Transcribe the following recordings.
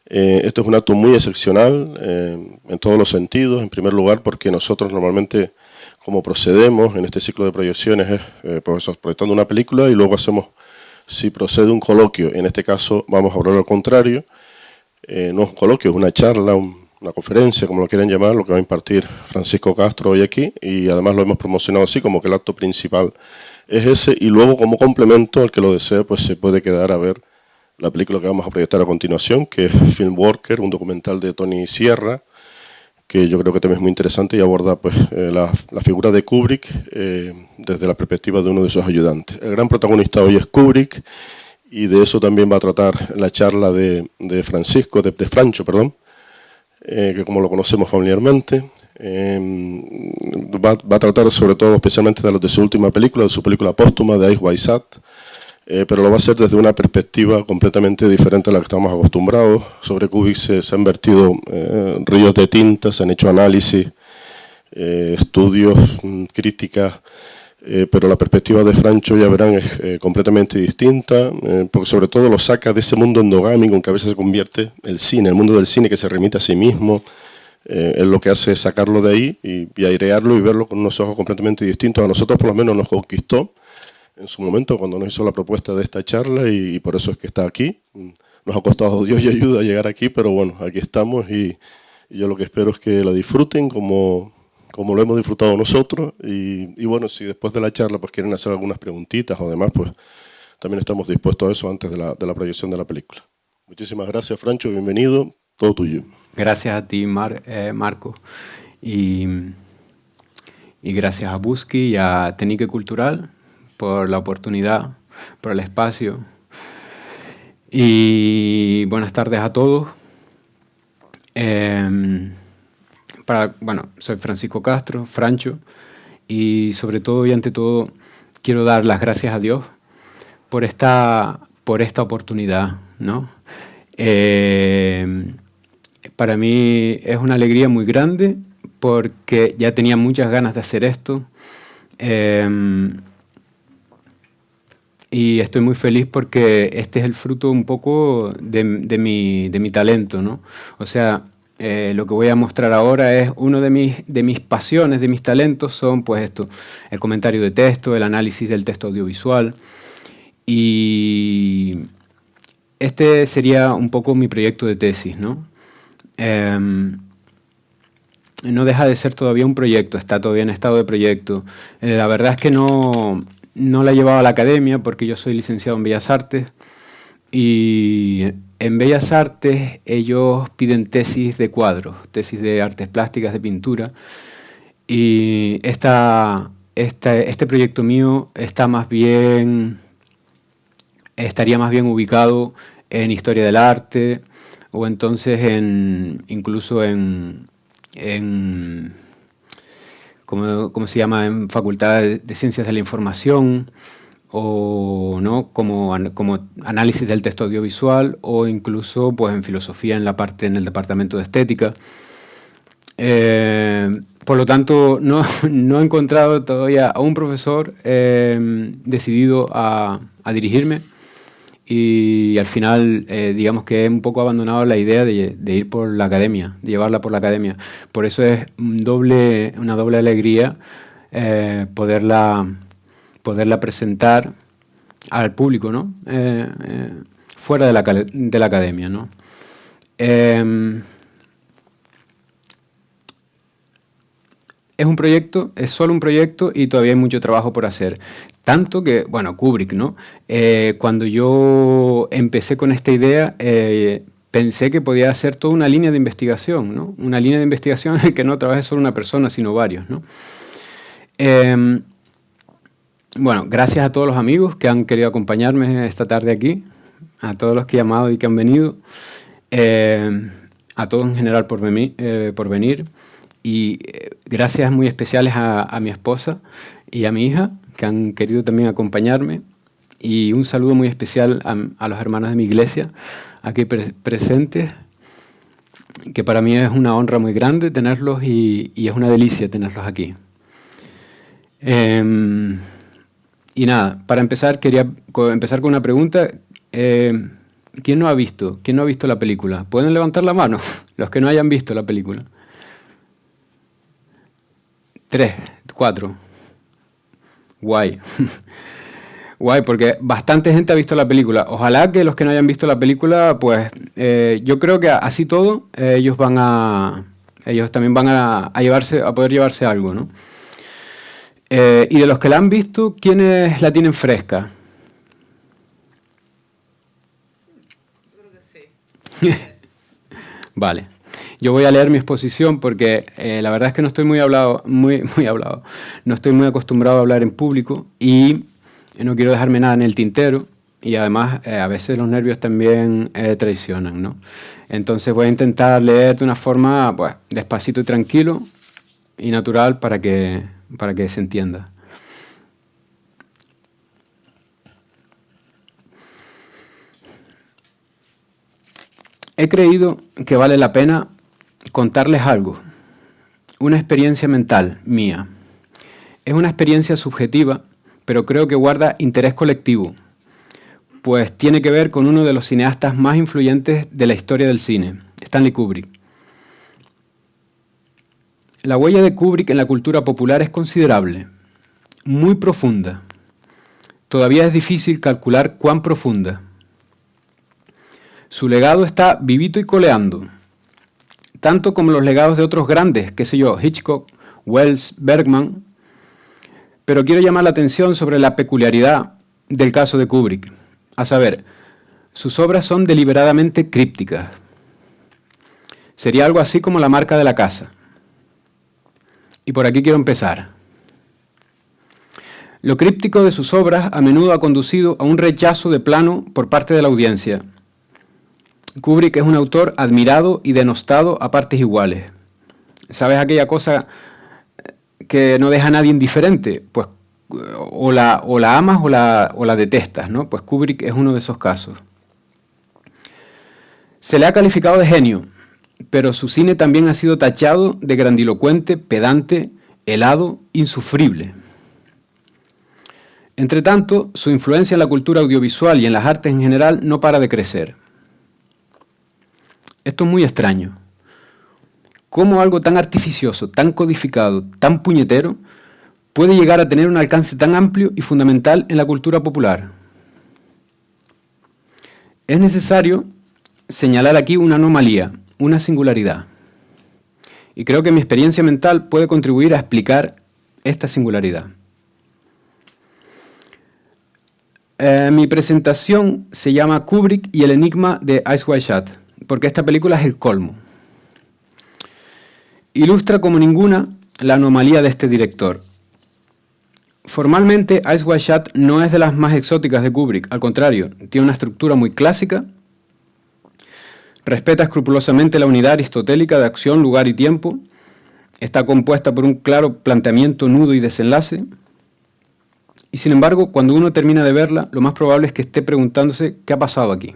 Esto es un acto muy excepcional en todos los sentidos. En primer lugar, porque nosotros normalmente, como procedemos en este ciclo de proyecciones, es pues, proyectando una película y luego hacemos, si procede, un coloquio. En este caso vamos a hablar al contrario. No es un coloquio, es una charla, una conferencia, como lo quieran llamar, lo que va a impartir Francisco Castro hoy aquí, y además lo hemos promocionado así, como que el acto principal es ese, y luego como complemento, al que lo desee, pues se puede quedar a ver la película que vamos a proyectar a continuación, que es Film Worker, un documental de Tony Sierra, que yo creo que también es muy interesante y aborda pues, la figura de Kubrick desde la perspectiva de uno de sus ayudantes. El gran protagonista hoy es Kubrick, y de eso también va a tratar la charla de Francho, perdón, que como lo conocemos familiarmente. Va a tratar sobre todo, especialmente de su última película, de su película póstuma, de Eyes Wide Shut, pero lo va a hacer desde una perspectiva completamente diferente a la que estamos acostumbrados. Sobre Kubrick se han vertido ríos de tinta, se han hecho análisis, estudios, críticas, pero la perspectiva de Francho, ya verán, es completamente distinta, porque sobre todo lo saca de ese mundo endogámico en que a veces se convierte el cine, el mundo del cine que se remite a sí mismo. Él lo que hace es sacarlo de ahí y airearlo y verlo con unos ojos completamente distintos. A nosotros por lo menos nos conquistó en su momento cuando nos hizo la propuesta de esta charla y por eso es que está aquí. Nos ha costado Dios y ayuda a llegar aquí, pero bueno, aquí estamos y yo lo que espero es que la disfruten como lo hemos disfrutado nosotros y bueno, si después de la charla pues quieren hacer algunas preguntitas o demás, pues también estamos dispuestos a eso antes de la proyección de la película. Muchísimas gracias, Francho, bienvenido, todo tuyo. Gracias a ti, Marco, y gracias a Busqui y a Tenique Cultural por la oportunidad, por el espacio. Y buenas tardes a todos. Soy Francisco Castro, Francho, y sobre todo y ante todo quiero dar las gracias a Dios por esta oportunidad, ¿no? Para mí es una alegría muy grande porque ya tenía muchas ganas de hacer esto. Y estoy muy feliz porque este es el fruto un poco de mi talento, ¿no? O sea, lo que voy a mostrar ahora es uno de mis pasiones, de mis talentos, son pues esto, el comentario de texto, el análisis del texto audiovisual. Y este sería un poco mi proyecto de tesis, ¿no? No deja de ser todavía un proyecto, está todavía en estado de proyecto. La verdad es que no la he llevado a la academia porque yo soy licenciado en Bellas Artes y en Bellas Artes ellos piden tesis de cuadros, tesis de artes plásticas, de pintura, y este proyecto mío estaría más bien ubicado en historia del arte o entonces incluso en ¿cómo se llama? En Facultad de Ciencias de la Información, o ¿no? como análisis del texto audiovisual, o incluso pues, en filosofía en el departamento de estética. Por lo tanto, no he encontrado todavía a un profesor decidido a dirigirme. Y al final, digamos que he un poco abandonado la idea de ir por la academia, de llevarla por la academia. Por eso es una doble alegría poderla presentar al público, ¿no? Fuera de la academia, ¿no? Es solo un proyecto y todavía hay mucho trabajo por hacer. Tanto que, bueno, Kubrick, ¿no? Cuando yo empecé con esta idea, pensé que podía hacer toda una línea de investigación, ¿no? Una línea de investigación en que no trabaje solo una persona, sino varios, ¿no? Bueno, gracias a todos los amigos que han querido acompañarme esta tarde aquí, a todos los que he llamado y que han venido, a todos en general por venir. Y gracias muy especiales a mi esposa y a mi hija, que han querido también acompañarme. Y un saludo muy especial a los hermanos de mi iglesia, aquí presentes, que para mí es una honra muy grande tenerlos y es una delicia tenerlos aquí. Y nada, para empezar, quería empezar con una pregunta. ¿Quién no ha visto? ¿Quién no ha visto la película? ¿Pueden levantar la mano? Los que no hayan visto la película. 3, 4. Guay. Guay, porque bastante gente ha visto la película. Ojalá que los que no hayan visto la película, pues yo creo que así todo ellos también van a poder llevarse algo, ¿no? Y de los que la han visto, ¿quiénes la tienen fresca? Yo creo que sí. Vale. Yo voy a leer mi exposición porque la verdad es que no estoy muy hablado, no estoy muy acostumbrado a hablar en público y no quiero dejarme nada en el tintero y además a veces los nervios también traicionan, ¿no? Entonces voy a intentar leer de una forma pues, despacito y tranquilo y natural para que se entienda. He creído que vale la pena contarles algo, una experiencia mental mía. Es una experiencia subjetiva, pero creo que guarda interés colectivo, pues tiene que ver con uno de los cineastas más influyentes de la historia del cine, Stanley Kubrick. La huella de Kubrick en la cultura popular es considerable, muy profunda. Todavía es difícil calcular cuán profunda. Su legado está vivito y coleando, tanto como los legados de otros grandes, qué sé yo, Hitchcock, Wells, Bergman, pero quiero llamar la atención sobre la peculiaridad del caso de Kubrick, a saber, sus obras son deliberadamente crípticas. Sería algo así como la marca de la casa. Y por aquí quiero empezar. Lo críptico de sus obras a menudo ha conducido a un rechazo de plano por parte de la audiencia. Kubrick es un autor admirado y denostado a partes iguales. ¿Sabes aquella cosa que no deja a nadie indiferente? Pues o la amas o la detestas, ¿no? Pues Kubrick es uno de esos casos. Se le ha calificado de genio, pero su cine también ha sido tachado de grandilocuente, pedante, helado, insufrible. Entretanto, su influencia en la cultura audiovisual y en las artes en general no para de crecer. Esto es muy extraño. ¿Cómo algo tan artificioso, tan codificado, tan puñetero, puede llegar a tener un alcance tan amplio y fundamental en la cultura popular? Es necesario señalar aquí una anomalía, una singularidad. Y creo que mi experiencia mental puede contribuir a explicar esta singularidad. Mi presentación se llama Kubrick y el enigma de Eyes Wide Shut, porque esta película es el colmo. Ilustra como ninguna la anomalía de este director. Formalmente, Eyes Wide Shut no es de las más exóticas de Kubrick, al contrario, tiene una estructura muy clásica, respeta escrupulosamente la unidad aristotélica de acción, lugar y tiempo, está compuesta por un claro planteamiento, nudo y desenlace, y sin embargo, cuando uno termina de verla, lo más probable es que esté preguntándose qué ha pasado aquí.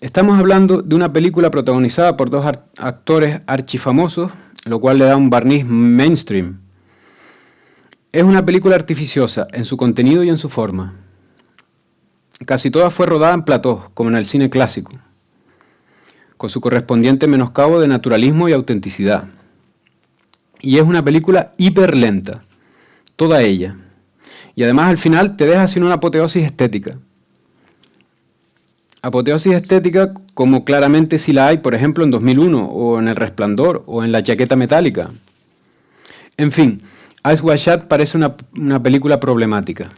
Estamos hablando de una película protagonizada por dos actores archifamosos, lo cual le da un barniz mainstream. Es una película artificiosa en su contenido y en su forma. Casi toda fue rodada en platós, como en el cine clásico, con su correspondiente menoscabo de naturalismo y autenticidad. Y es una película hiperlenta, toda ella. Y además al final te deja sin una apoteosis estética. Apoteosis estética como claramente sí la hay, por ejemplo, en 2001, o en El Resplandor, o en La Chaqueta Metálica. En fin, Eyes Wide Shut parece una película problemática.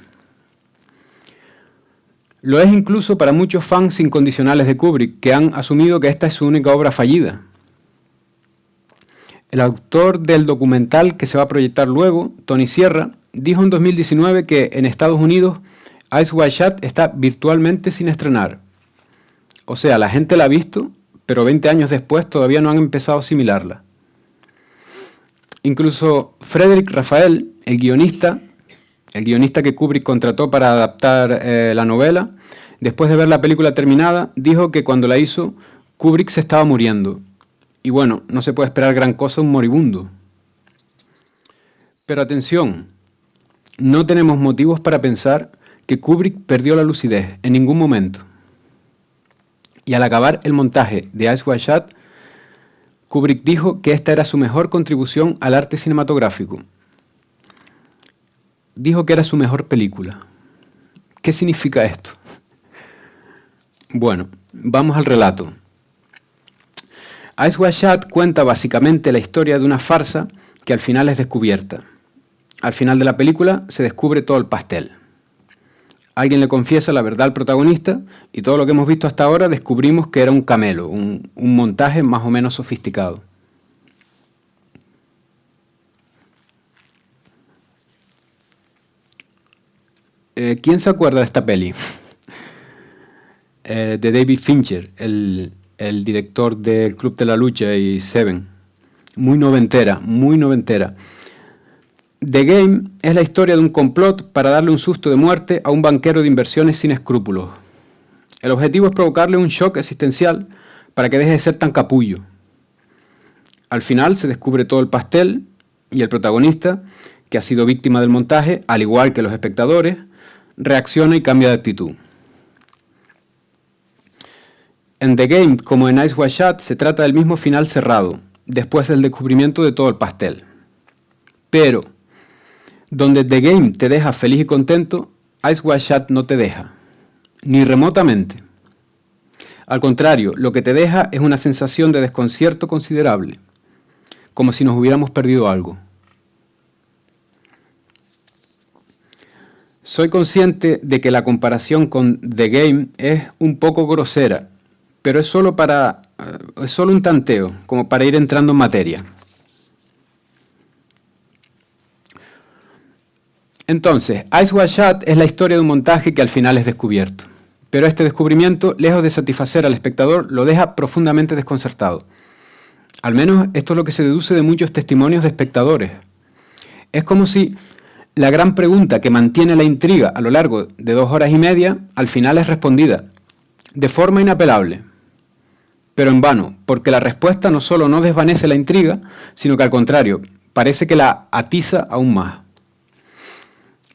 Lo es incluso para muchos fans incondicionales de Kubrick, que han asumido que esta es su única obra fallida. El autor del documental que se va a proyectar luego, Tony Sierra, dijo en 2019 que en Estados Unidos Eyes Wide Shut está virtualmente sin estrenar. O sea, la gente la ha visto, pero 20 años después todavía no han empezado a asimilarla. Incluso Frederick Raphael, el guionista que Kubrick contrató para adaptar la novela, después de ver la película terminada, dijo que cuando la hizo, Kubrick se estaba muriendo. Y bueno, no se puede esperar gran cosa de un moribundo. Pero atención, no tenemos motivos para pensar que Kubrick perdió la lucidez en ningún momento. Y al acabar el montaje de Eyes Wide Shut, Kubrick dijo que esta era su mejor contribución al arte cinematográfico. Dijo que era su mejor película. ¿Qué significa esto? Bueno, vamos al relato. Eyes Wide Shut cuenta básicamente la historia de una farsa que al final es descubierta. Al final de la película se descubre todo el pastel. Alguien le confiesa la verdad al protagonista y todo lo que hemos visto hasta ahora descubrimos que era un camelo, un montaje más o menos sofisticado. ¿Quién se acuerda de esta peli? De David Fincher, el director del Club de la Lucha y Seven. Muy noventera, muy noventera. The Game es la historia de un complot para darle un susto de muerte a un banquero de inversiones sin escrúpulos. El objetivo es provocarle un shock existencial para que deje de ser tan capullo. Al final se descubre todo el pastel y el protagonista, que ha sido víctima del montaje, al igual que los espectadores, reacciona y cambia de actitud. En The Game, como en Eyes Wide Shut, se trata del mismo final cerrado, después del descubrimiento de todo el pastel. Pero donde The Game te deja feliz y contento, Eyes Wide Shut no te deja, ni remotamente. Al contrario, lo que te deja es una sensación de desconcierto considerable, como si nos hubiéramos perdido algo. Soy consciente de que la comparación con The Game es un poco grosera, pero es solo un tanteo, como para ir entrando en materia. Entonces, Eyes Wide Shut es la historia de un montaje que al final es descubierto. Pero este descubrimiento, lejos de satisfacer al espectador, lo deja profundamente desconcertado. Al menos esto es lo que se deduce de muchos testimonios de espectadores. Es como si la gran pregunta que mantiene la intriga a lo largo de 2 horas y media, al final es respondida, de forma inapelable. Pero en vano, porque la respuesta no solo no desvanece la intriga, sino que al contrario, parece que la atiza aún más.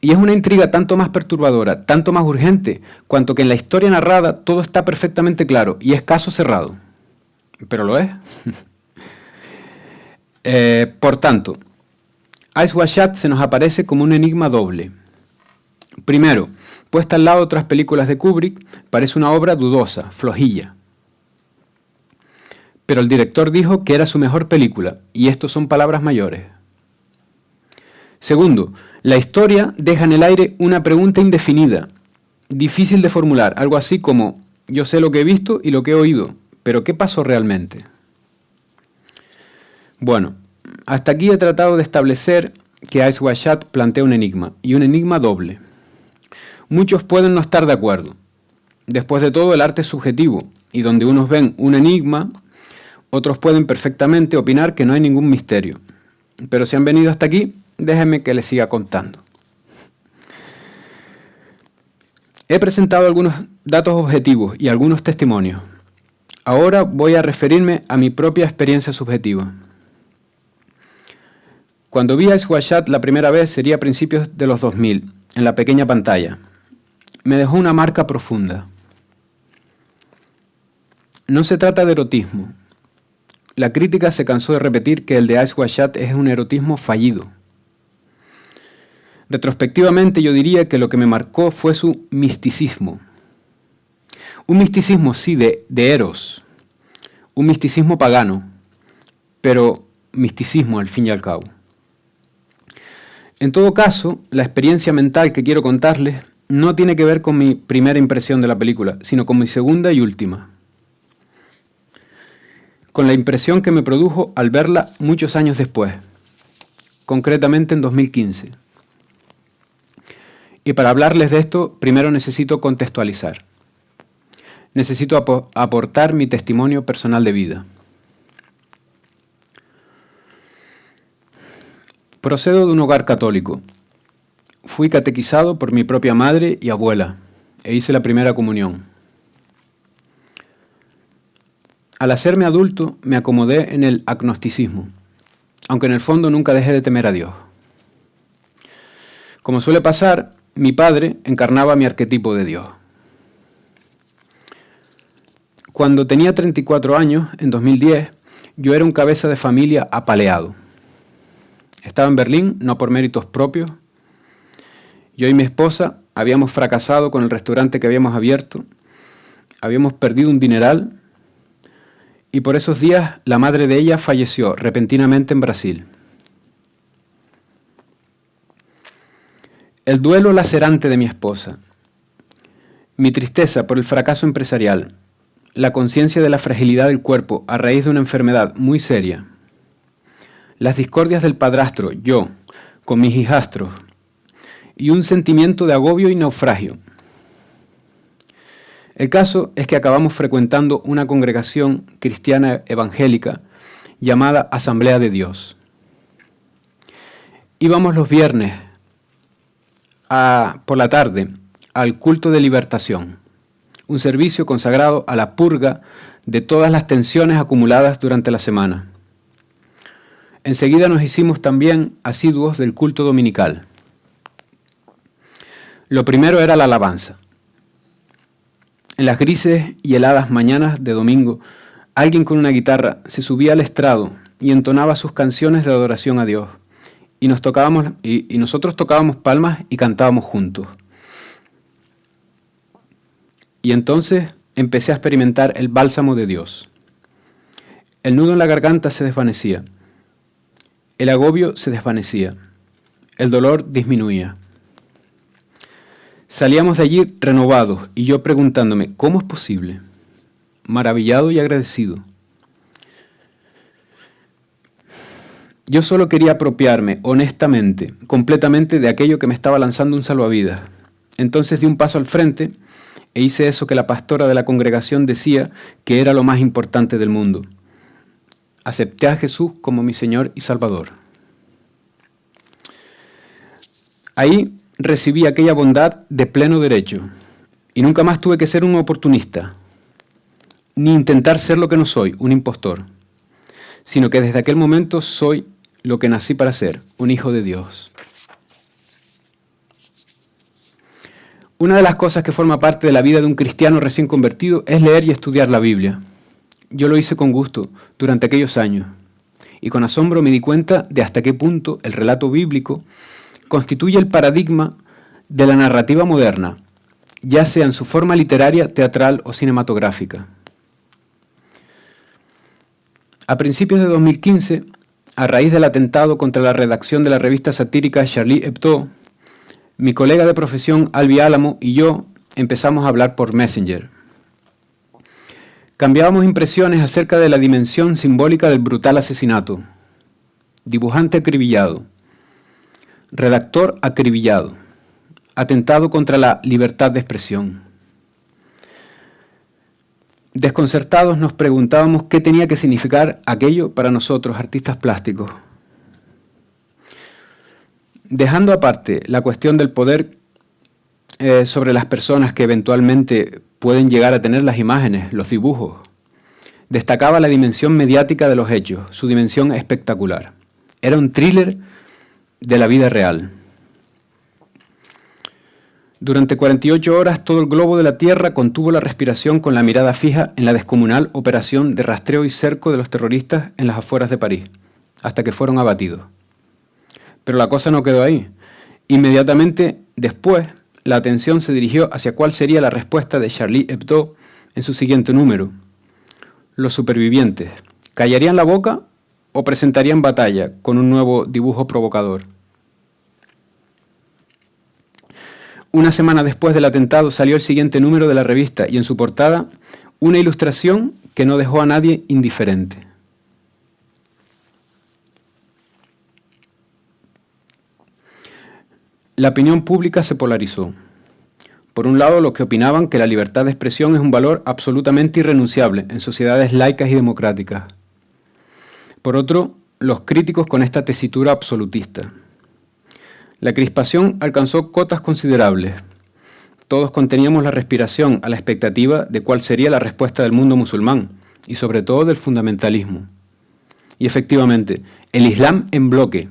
Y es una intriga tanto más perturbadora, tanto más urgente, cuanto que en la historia narrada todo está perfectamente claro y es caso cerrado. ¿Pero lo es? Por tanto, Eyes Wide Shut se nos aparece como un enigma doble. Primero, puesta al lado de otras películas de Kubrick, parece una obra dudosa, flojilla. Pero el director dijo que era su mejor película, y esto son palabras mayores. Segundo, la historia deja en el aire una pregunta indefinida, difícil de formular, algo así como, yo sé lo que he visto y lo que he oído, pero ¿qué pasó realmente? Bueno, hasta aquí he tratado de establecer que Eyes Wide Shut plantea un enigma, y un enigma doble. Muchos pueden no estar de acuerdo. Después de todo, el arte es subjetivo, y donde unos ven un enigma, otros pueden perfectamente opinar que no hay ningún misterio. Pero si han venido hasta aquí, déjenme que les siga contando. He presentado algunos datos objetivos y algunos testimonios. Ahora voy a referirme a mi propia experiencia subjetiva. Cuando vi Eyes Wide Shut la primera vez sería a principios de los 2000, en la pequeña pantalla. Me dejó una marca profunda. No se trata de erotismo. La crítica se cansó de repetir que el de Eyes Wide Shut es un erotismo fallido. Retrospectivamente yo diría que lo que me marcó fue su misticismo. Un misticismo sí de eros, un misticismo pagano, pero misticismo al fin y al cabo. En todo caso, la experiencia mental que quiero contarles no tiene que ver con mi primera impresión de la película, sino con mi segunda y última. Con la impresión que me produjo al verla muchos años después, concretamente en 2015. Y para hablarles de esto, primero necesito contextualizar. Necesito aportar mi testimonio personal de vida. Procedo de un hogar católico. Fui catequizado por mi propia madre y abuela e hice la primera comunión. Al hacerme adulto me acomodé en el agnosticismo, aunque en el fondo nunca dejé de temer a Dios. Como suele pasar, mi padre encarnaba mi arquetipo de Dios. Cuando tenía 34 años, en 2010, yo era un cabeza de familia apaleado. Estaba en Berlín, no por méritos propios. Yo y mi esposa habíamos fracasado con el restaurante que habíamos abierto, habíamos perdido un dineral y por esos días la madre de ella falleció repentinamente en Brasil. El duelo lacerante de mi esposa, mi tristeza por el fracaso empresarial, la conciencia de la fragilidad del cuerpo a raíz de una enfermedad muy seria, las discordias del padrastro, yo, con mis hijastros, y un sentimiento de agobio y naufragio. El caso es que acabamos frecuentando una congregación cristiana evangélica llamada Asamblea de Dios. Íbamos los viernes por la tarde al culto de libertación, un servicio consagrado a la purga de todas las tensiones acumuladas durante la semana. Enseguida nos hicimos también asiduos del culto dominical. Lo primero era la alabanza. En las grises y heladas mañanas de domingo, alguien con una guitarra se subía al estrado y entonaba sus canciones de adoración a Dios. Y nosotros tocábamos palmas y cantábamos juntos. Y entonces empecé a experimentar el bálsamo de Dios. El nudo en la garganta se desvanecía. El agobio se desvanecía. El dolor disminuía. Salíamos de allí renovados y yo preguntándome, ¿cómo es posible? Maravillado y agradecido. Yo solo quería apropiarme honestamente, completamente de aquello que me estaba lanzando un salvavidas. Entonces di un paso al frente e hice eso que la pastora de la congregación decía que era lo más importante del mundo. Acepté a Jesús como mi Señor y Salvador. Ahí recibí aquella bondad de pleno derecho y nunca más tuve que ser un oportunista, ni intentar ser lo que no soy, un impostor, sino que desde aquel momento soy lo que nací para ser, un hijo de Dios. Una de las cosas que forma parte de la vida de un cristiano recién convertido es leer y estudiar la Biblia. Yo lo hice con gusto durante aquellos años y con asombro me di cuenta de hasta qué punto el relato bíblico constituye el paradigma de la narrativa moderna, ya sea en su forma literaria, teatral o cinematográfica. A principios de 2015, a raíz del atentado contra la redacción de la revista satírica Charlie Hebdo, mi colega de profesión Albi Álamo y yo empezamos a hablar por Messenger. Cambiábamos impresiones acerca de la dimensión simbólica del brutal asesinato. Dibujante acribillado, redactor acribillado, atentado contra la libertad de expresión. Desconcertados nos preguntábamos qué tenía que significar aquello para nosotros, artistas plásticos. Dejando aparte la cuestión del poder sobre las personas que eventualmente pueden llegar a tener las imágenes, los dibujos, destacaba la dimensión mediática de los hechos, su dimensión espectacular. Era un thriller de la vida real. Durante 48 horas todo el globo de la Tierra contuvo la respiración con la mirada fija en la descomunal operación de rastreo y cerco de los terroristas en las afueras de París, hasta que fueron abatidos. Pero la cosa no quedó ahí. Inmediatamente después, la atención se dirigió hacia cuál sería la respuesta de Charlie Hebdo en su siguiente número. Los supervivientes, ¿callarían la boca o presentarían batalla con un nuevo dibujo provocador? Una semana después del atentado salió el siguiente número de la revista y en su portada una ilustración que no dejó a nadie indiferente. La opinión pública se polarizó. Por un lado, los que opinaban que la libertad de expresión es un valor absolutamente irrenunciable en sociedades laicas y democráticas. Por otro, los críticos con esta tesitura absolutista. La crispación alcanzó cotas considerables. Todos conteníamos la respiración a la expectativa de cuál sería la respuesta del mundo musulmán y sobre todo del fundamentalismo. Y efectivamente, el Islam en bloque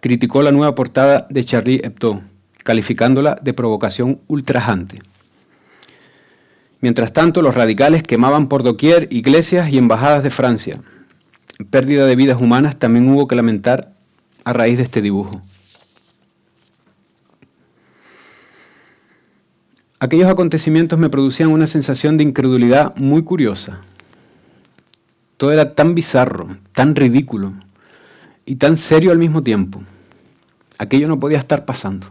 criticó la nueva portada de Charlie Hebdo, calificándola de provocación ultrajante. Mientras tanto, los radicales quemaban por doquier iglesias y embajadas de Francia. Pérdida de vidas humanas también hubo que lamentar a raíz de este dibujo. Aquellos acontecimientos me producían una sensación de incredulidad muy curiosa. Todo era tan bizarro, tan ridículo y tan serio al mismo tiempo. Aquello no podía estar pasando.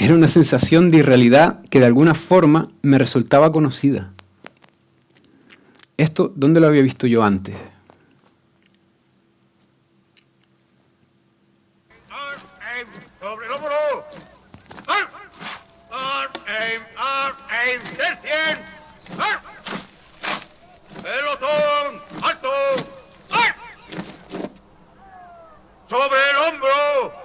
Era una sensación de irrealidad que de alguna forma me resultaba conocida. ¿Esto dónde lo había visto yo antes? ¡Sobre el hombro! ¡Aim! ¡Tercien! ¡Pelotón! ¡Alto! ¡Sobre el hombro!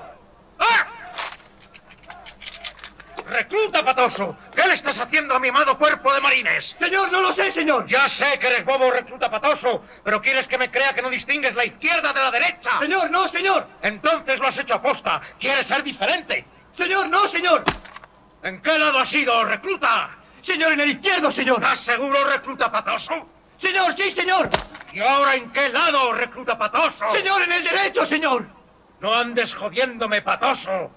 ¡Recluta, patoso! ¿Qué le estás haciendo a mi amado cuerpo de marines? Señor, no lo sé, señor. Ya sé que eres bobo, recluta patoso, pero ¿quieres que me crea que no distingues la izquierda de la derecha? Señor, no, señor. Entonces lo has hecho aposta. ¿Quieres ser diferente? Señor, no, señor. ¿En qué lado has ido, recluta? Señor, en el izquierdo, señor. ¿Estás seguro, recluta patoso? Señor, sí, señor. ¿Y ahora en qué lado, recluta patoso? Señor, en el derecho, señor. No andes jodiéndome, patoso.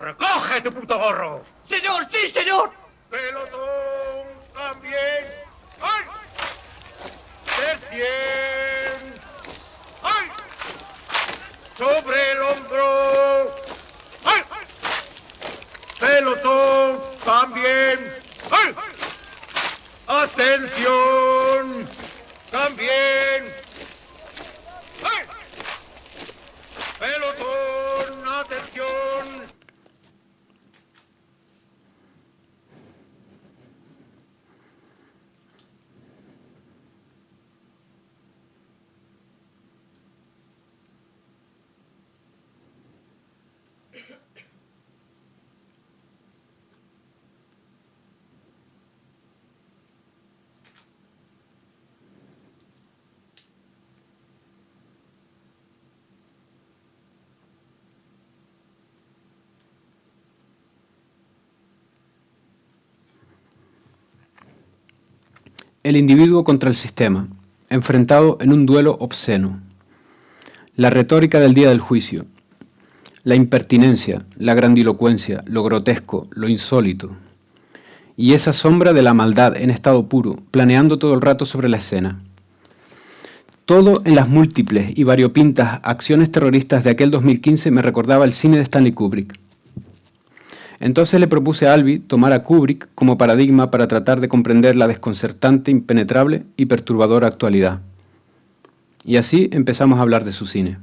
¡Recoge tu puto gorro! Señor, sí, señor. ¡Pelotón! ¡También! ¡Ay! ¡Tercien! ¡Ay! ¡Sobre el hombro! ¡Ay! ¡Pelotón! ¡También! ¡Ay! ¡Atención! ¡También! ¡Ay! ¡Pelotón! ¡Atención! El individuo contra el sistema, enfrentado en un duelo obsceno. La retórica del día del juicio. La impertinencia, la grandilocuencia, lo grotesco, lo insólito. Y esa sombra de la maldad en estado puro, planeando todo el rato sobre la escena. Todo en las múltiples y variopintas acciones terroristas de aquel 2015 me recordaba el cine de Stanley Kubrick. Entonces le propuse a Albi tomar a Kubrick como paradigma para tratar de comprender la desconcertante, impenetrable y perturbadora actualidad. Y así empezamos a hablar de su cine.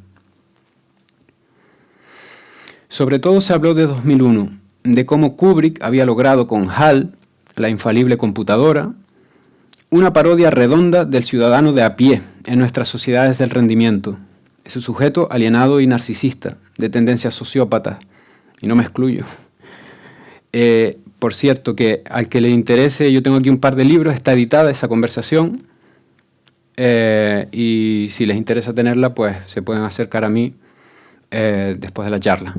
Sobre todo se habló de 2001, de cómo Kubrick había logrado con HAL, la infalible computadora, una parodia redonda del ciudadano de a pie en nuestras sociedades del rendimiento, ese sujeto alienado y narcisista, de tendencias sociópatas, y no me excluyo. Por cierto, que al que le interese, yo tengo aquí un par de libros, está editada esa conversación, y si les interesa tenerla, pues se pueden acercar a mí después de la charla.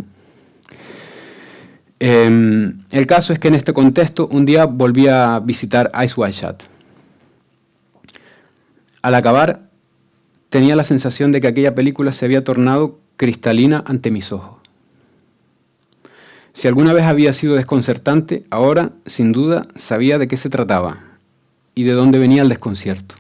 El caso es que en este contexto, un día volví a visitar Eyes Wide Shut. Al acabar, tenía la sensación de que aquella película se había tornado cristalina ante mis ojos. Si alguna vez había sido desconcertante, ahora, sin duda, sabía de qué se trataba y de dónde venía el desconcierto.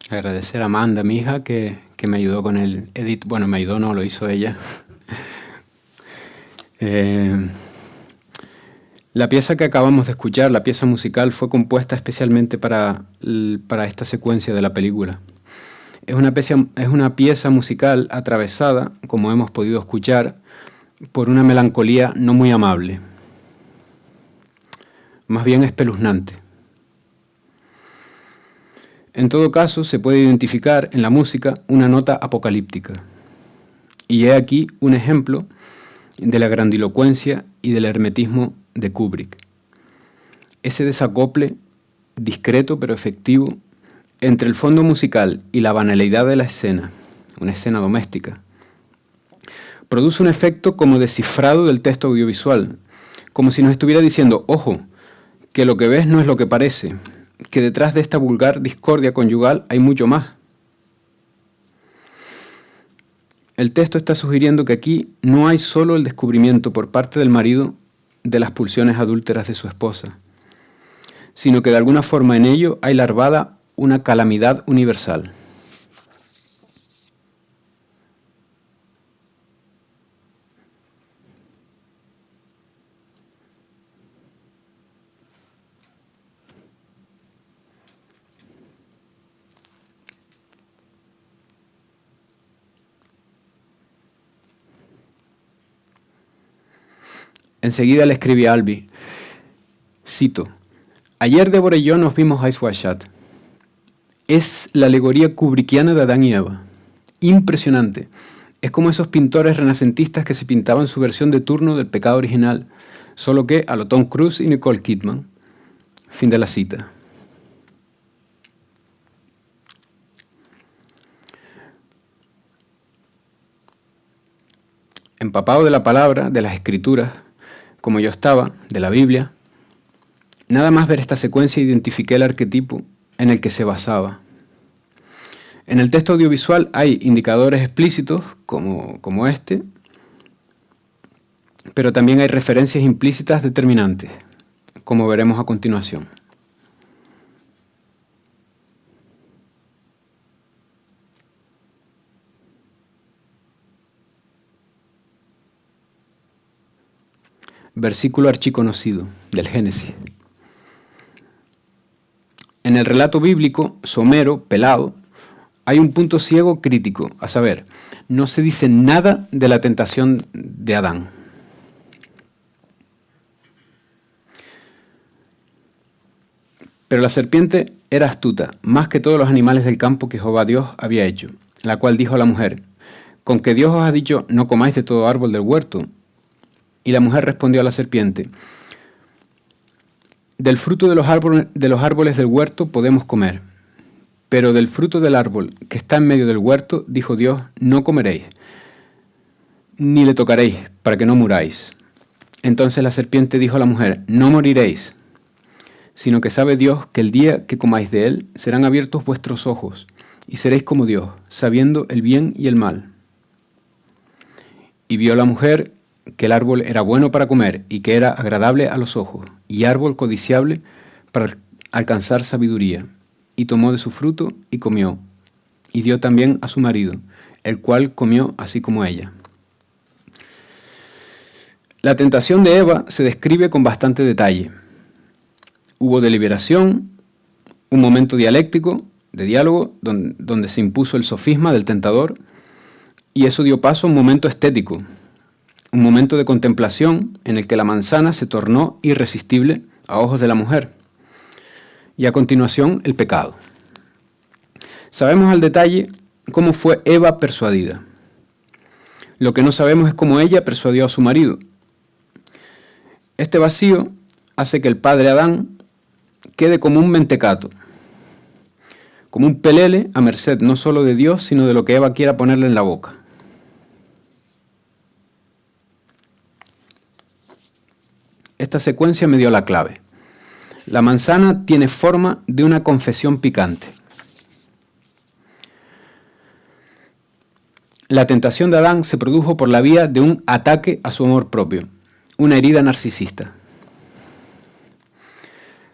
Agradecer a Amanda, mi hija, que me ayudó con el edit. Bueno, me ayudó, no, lo hizo ella. La pieza que acabamos de escuchar, la pieza musical, fue compuesta especialmente para esta secuencia de la película. Es una pieza musical atravesada, como hemos podido escuchar, por una melancolía no muy amable, más bien espeluznante. En todo caso, se puede identificar en la música una nota apocalíptica. Y he aquí un ejemplo de la grandilocuencia y del hermetismo de Kubrick. Ese desacople, discreto pero efectivo, entre el fondo musical y la banalidad de la escena, una escena doméstica, produce un efecto como descifrado del texto audiovisual, como si nos estuviera diciendo, ojo, que lo que ves no es lo que parece, que detrás de esta vulgar discordia conyugal hay mucho más. El texto está sugiriendo que aquí no hay solo el descubrimiento por parte del marido de las pulsiones adúlteras de su esposa, sino que de alguna forma en ello hay larvada una calamidad universal. Enseguida le escribí a Albi, cito, ayer Débora y yo nos vimos Eyes Wide Shut. Es la alegoría kubrickiana de Adán y Eva. Impresionante. Es como esos pintores renacentistas que se pintaban su versión de turno del pecado original, solo que a lo Tom Cruise y Nicole Kidman. Fin de la cita. Empapado de la palabra, de las escrituras, como yo estaba, de la Biblia, nada más ver esta secuencia identifiqué el arquetipo en el que se basaba. En el texto audiovisual hay indicadores explícitos, como este, pero también hay referencias implícitas determinantes, como veremos a continuación. Versículo archiconocido del Génesis. En el relato bíblico, somero, pelado, hay un punto ciego crítico, a saber, no se dice nada de la tentación de Adán. Pero la serpiente era astuta, más que todos los animales del campo que Jehová Dios había hecho, la cual dijo a la mujer, ¿con que Dios os ha dicho, no comáis de todo árbol del huerto? Y la mujer respondió a la serpiente, del fruto de los árboles del huerto podemos comer, pero del fruto del árbol que está en medio del huerto, dijo Dios, no comeréis, ni le tocaréis, para que no muráis. Entonces la serpiente dijo a la mujer, no moriréis, sino que sabe Dios que el día que comáis de él, serán abiertos vuestros ojos, y seréis como Dios, sabiendo el bien y el mal. Y vio la mujer que el árbol era bueno para comer, y que era agradable a los ojos, y árbol codiciable para alcanzar sabiduría. Y tomó de su fruto y comió, y dio también a su marido, el cual comió así como ella. La tentación de Eva se describe con bastante detalle. Hubo deliberación, un momento dialéctico, de diálogo, donde se impuso el sofisma del tentador, y eso dio paso a un momento estético, un momento de contemplación en el que la manzana se tornó irresistible a ojos de la mujer, y a continuación el pecado. Sabemos al detalle cómo fue Eva persuadida. Lo que no sabemos es cómo ella persuadió a su marido. Este vacío hace que el padre Adán quede como un mentecato, como un pelele a merced no solo de Dios, sino de lo que Eva quiera ponerle en la boca. Esta secuencia me dio la clave. La manzana tiene forma de una confesión picante. La tentación de Adán se produjo por la vía de un ataque a su amor propio, una herida narcisista.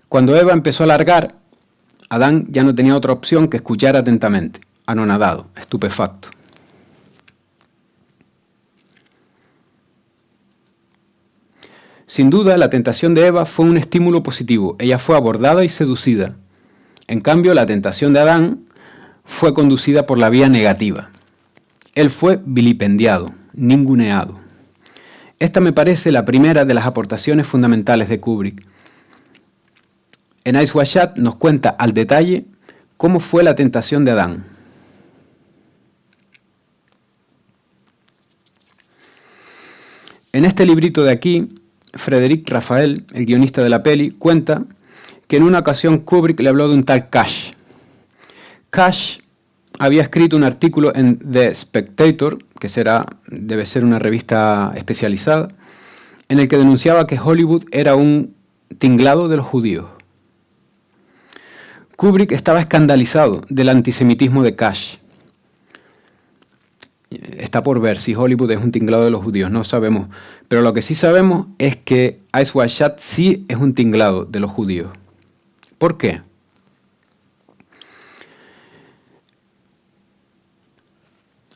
Cuando Eva empezó a largar, Adán ya no tenía otra opción que escuchar atentamente, anonadado, estupefacto. Sin duda, la tentación de Eva fue un estímulo positivo. Ella fue abordada y seducida. En cambio, la tentación de Adán fue conducida por la vía negativa. Él fue vilipendiado, ninguneado. Esta me parece la primera de las aportaciones fundamentales de Kubrick. En Eyes Wide Shut nos cuenta al detalle cómo fue la tentación de Adán. En este librito de aquí, Frédéric Raphael, el guionista de la peli, cuenta que en una ocasión Kubrick le habló de un tal Cash. Cash había escrito un artículo en The Spectator, que debe ser una revista especializada, en el que denunciaba que Hollywood era un tinglado de los judíos. Kubrick estaba escandalizado del antisemitismo de Cash. Está por ver si Hollywood es un tinglado de los judíos, no sabemos. Pero lo que sí sabemos es que Eyes Wide Shut sí es un tinglado de los judíos. ¿Por qué?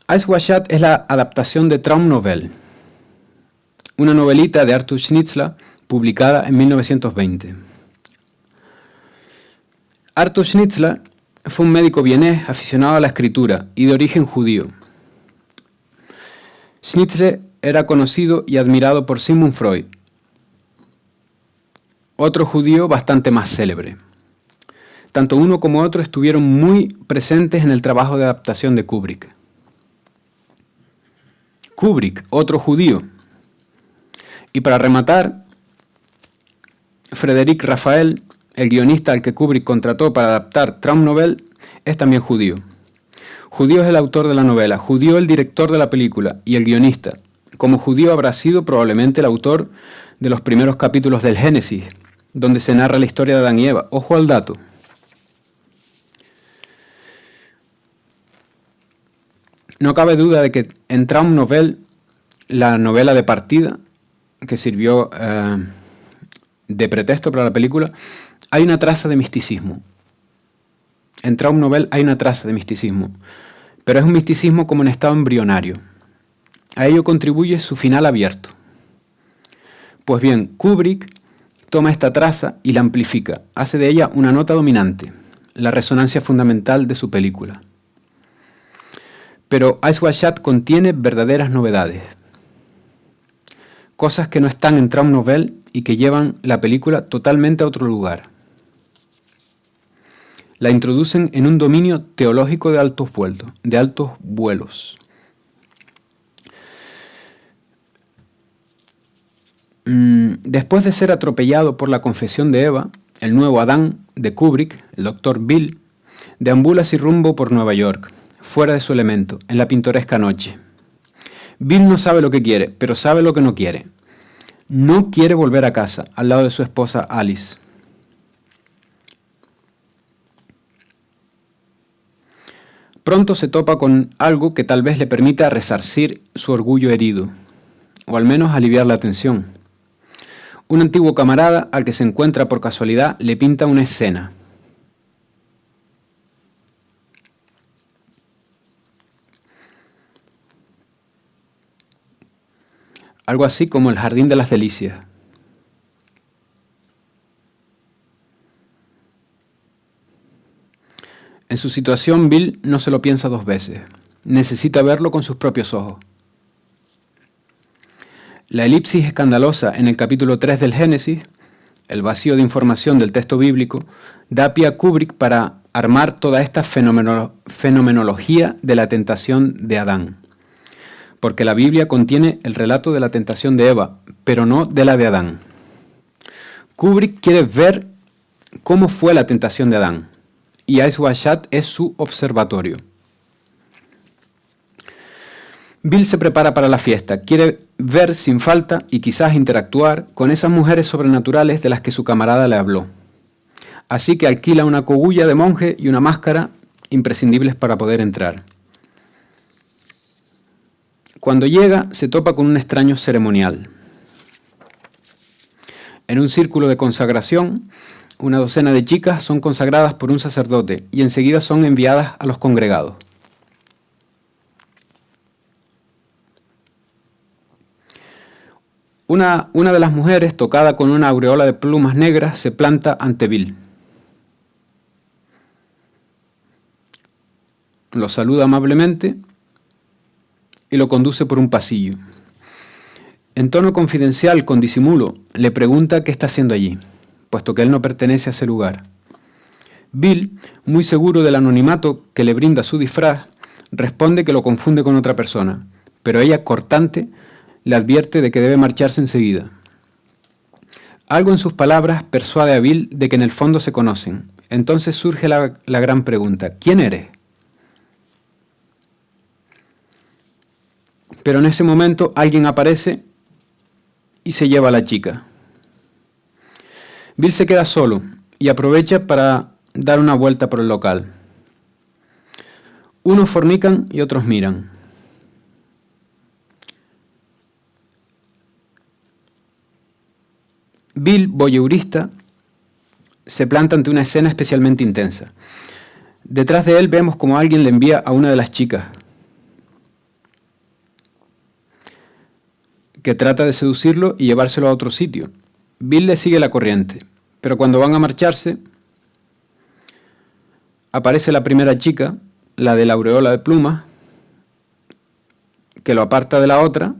Eyes Wide Shut es la adaptación de Traumnovelle, una novelita de Arthur Schnitzler publicada en 1920. Arthur Schnitzler fue un médico vienés aficionado a la escritura y de origen judío. Schnitzler era conocido y admirado por Sigmund Freud, otro judío bastante más célebre. Tanto uno como otro estuvieron muy presentes en el trabajo de adaptación de Kubrick. Kubrick, otro judío. Y para rematar, Frédéric Raphael, el guionista al que Kubrick contrató para adaptar Traumnovelle, es también judío. Judío es el autor de la novela, judío el director de la película y el guionista. Como judío habrá sido probablemente el autor de los primeros capítulos del Génesis, donde se narra la historia de Adán y Eva. Ojo al dato. No cabe duda de que en Traumnovelle, la novela de partida, que sirvió de pretexto para la película, hay una traza de misticismo. En Traumnovelle hay una traza de misticismo, pero es un misticismo como en estado embrionario. A ello contribuye su final abierto. Pues bien, Kubrick toma esta traza y la amplifica, hace de ella una nota dominante. la resonancia fundamental de su película. Pero Eyes Wide Shut contiene verdaderas novedades, cosas que no están en Traum Novel y que llevan la película totalmente a otro lugar. La introducen en un dominio teológico de altos vuelos. Después de ser atropellado por la confesión de Eva, el nuevo Adán de Kubrick, el Dr. Bill, deambula sin rumbo por Nueva York, fuera de su elemento, en la pintoresca noche. Bill no sabe lo que quiere, pero sabe lo que no quiere. No quiere volver a casa, al lado de su esposa Alice. Pronto se topa con algo que tal vez le permita resarcir su orgullo herido, o al menos aliviar la tensión. Un antiguo camarada al que se encuentra por casualidad le pinta una escena. Algo así como el Jardín de las Delicias. En su situación, Bill no se lo piensa dos veces. Necesita verlo con sus propios ojos. La elipsis escandalosa en el capítulo 3 del Génesis, el vacío de información del texto bíblico, da pie a Kubrick para armar toda esta fenomenología de la tentación de Adán. Porque la Biblia contiene el relato de la tentación de Eva, pero no de la de Adán. Kubrick quiere ver cómo fue la tentación de Adán, y Eyes Wide Shut es su observatorio. Bill se prepara para la fiesta, quiere ver sin falta y quizás interactuar con esas mujeres sobrenaturales de las que su camarada le habló. Así que alquila una cogulla de monje y una máscara imprescindibles para poder entrar. Cuando llega, se topa con un extraño ceremonial. En un círculo de consagración, una docena de chicas son consagradas por un sacerdote y enseguida son enviadas a los congregados. Una de las mujeres, tocada con una aureola de plumas negras, se planta ante Bill. Lo saluda amablemente y lo conduce por un pasillo. En tono confidencial, con disimulo, le pregunta qué está haciendo allí, puesto que él no pertenece a ese lugar. Bill, muy seguro del anonimato que le brinda su disfraz, responde que lo confunde con otra persona, pero ella, cortante, le advierte de que debe marcharse enseguida. Algo en sus palabras persuade a Bill de que en el fondo se conocen. Entonces surge la gran pregunta: ¿quién eres? Pero en ese momento alguien aparece y se lleva a la chica. Bill se queda solo y aprovecha para dar una vuelta por el local. Unos fornican y otros miran. Bill, voyeurista, se planta ante una escena especialmente intensa. Detrás de él vemos como alguien le envía a una de las chicas, que trata de seducirlo y llevárselo a otro sitio. Bill le sigue la corriente, pero cuando van a marcharse, aparece la primera chica, la de la aureola de plumas, que lo aparta de la otra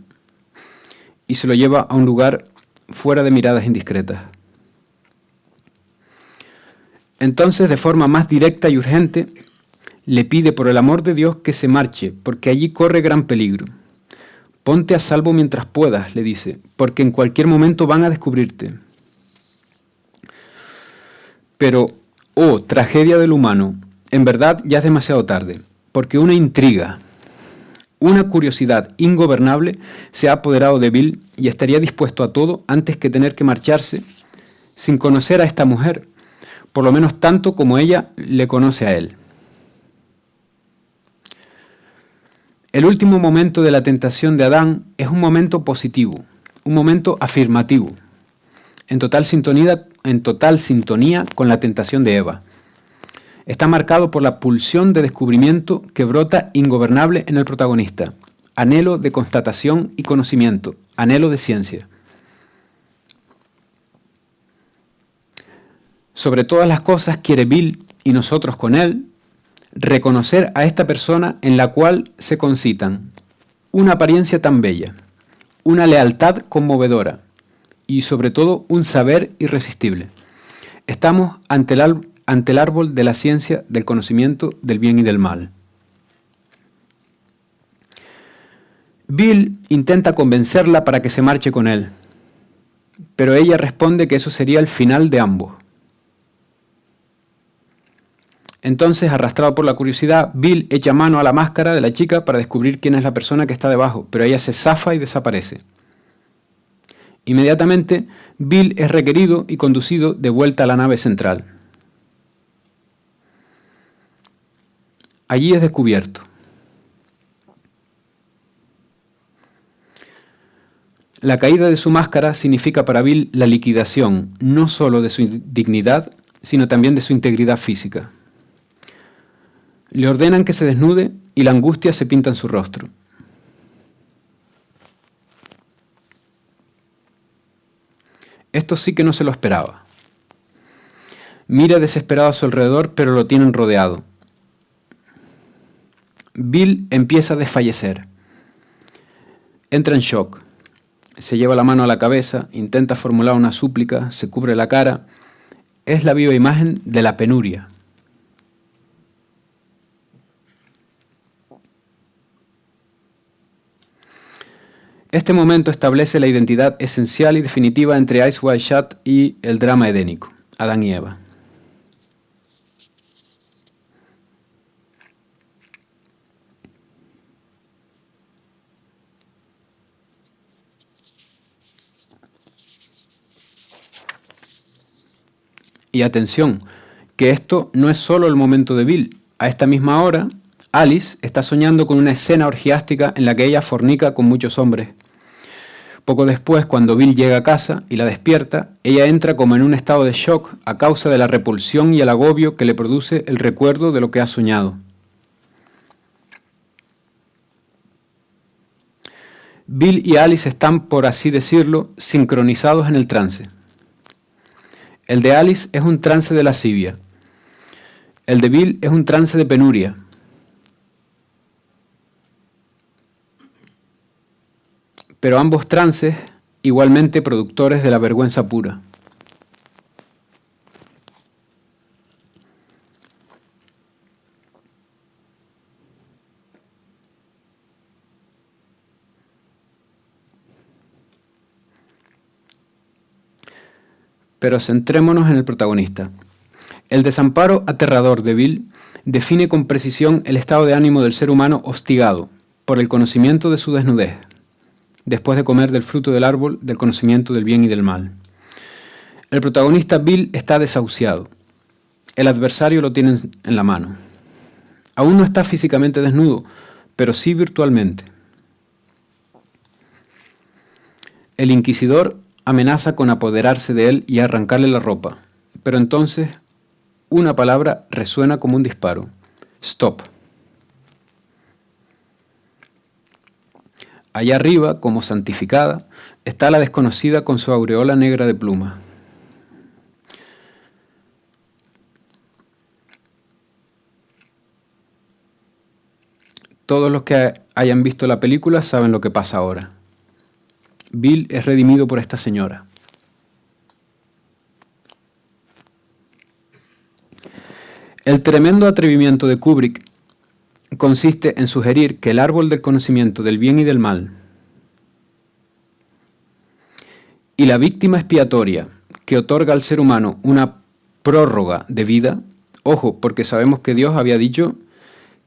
y se lo lleva a un lugar fuera de miradas indiscretas. Entonces, de forma más directa y urgente, le pide por el amor de Dios que se marche, porque allí corre gran peligro. Ponte a salvo mientras puedas, le dice, porque en cualquier momento van a descubrirte. Pero, oh, tragedia del humano, en verdad ya es demasiado tarde, porque una intriga, una curiosidad ingobernable se ha apoderado de Bill y estaría dispuesto a todo antes que tener que marcharse sin conocer a esta mujer, por lo menos tanto como ella le conoce a él. El último momento de la tentación de Adán es un momento positivo, un momento afirmativo, en total sintonía con la tentación de Eva. Está marcado por la pulsión de descubrimiento que brota ingobernable en el protagonista, anhelo de constatación y conocimiento, anhelo de ciencia. Sobre todas las cosas quiere Bill y nosotros con él, reconocer a esta persona en la cual se concitan una apariencia tan bella, una lealtad conmovedora y sobre todo un saber irresistible. Estamos ante el árbol de la ciencia, del conocimiento del bien y del mal. Bill intenta convencerla para que se marche con él, pero ella responde que eso sería el final de ambos. Entonces, arrastrado por la curiosidad, Bill echa mano a la máscara de la chica para descubrir quién es la persona que está debajo, pero ella se zafa y desaparece. Inmediatamente, Bill es requerido y conducido de vuelta a la nave central. Allí es descubierto. La caída de su máscara significa para Bill la liquidación, no solo de su dignidad, sino también de su integridad física. Le ordenan que se desnude y la angustia se pinta en su rostro. Esto sí que no se lo esperaba. Mira desesperado a su alrededor, pero lo tienen rodeado. Bill empieza a desfallecer. Entra en shock. Se lleva la mano a la cabeza, intenta formular una súplica, se cubre la cara. Es la viva imagen de la penuria. Este momento establece la identidad esencial y definitiva entre Eyes Wide Shut y el drama edénico, Adán y Eva. Y atención, que esto no es solo el momento de Bill. A esta misma hora, Alice está soñando con una escena orgiástica en la que ella fornica con muchos hombres. Poco después, cuando Bill llega a casa y la despierta, ella entra como en un estado de shock a causa de la repulsión y el agobio que le produce el recuerdo de lo que ha soñado. Bill y Alice están, por así decirlo, sincronizados en el trance. El de Alice es un trance de lascivia. El de Bill es un trance de penuria. Pero ambos trances igualmente productores de la vergüenza pura. Pero centrémonos en el protagonista. El desamparo aterrador de Bill define con precisión el estado de ánimo del ser humano hostigado por el conocimiento de su desnudez, después de comer del fruto del árbol del conocimiento del bien y del mal. El protagonista Bill está desahuciado. El adversario lo tiene en la mano. Aún no está físicamente desnudo, pero sí virtualmente. El inquisidor amenaza con apoderarse de él y arrancarle la ropa, pero entonces una palabra resuena como un disparo. Stop. Allá arriba, como santificada, está la desconocida con su aureola negra de pluma. Todos los que hayan visto la película saben lo que pasa ahora. Bill es redimido por esta señora. El tremendo atrevimiento de Kubrick consiste en sugerir que el árbol del conocimiento del bien y del mal y la víctima expiatoria que otorga al ser humano una prórroga de vida, ojo, porque sabemos que Dios había dicho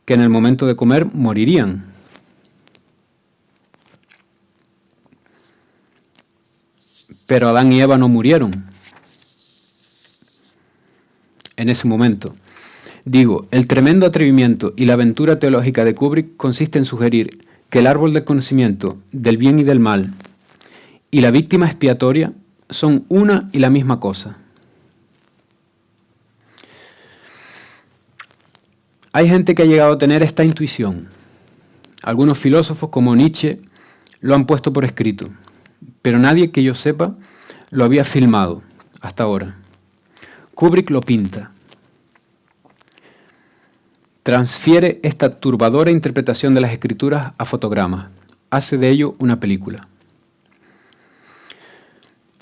que en el momento de comer morirían. Pero Adán y Eva no murieron en ese momento. Digo, el tremendo atrevimiento y la aventura teológica de Kubrick consiste en sugerir que el árbol del conocimiento del bien y del mal y la víctima expiatoria son una y la misma cosa. Hay gente que ha llegado a tener esta intuición. Algunos filósofos como Nietzsche lo han puesto por escrito, pero nadie que yo sepa lo había filmado hasta ahora. Kubrick lo pinta. transfiere esta turbadora interpretación de las escrituras a fotogramas. Hace de ello una película.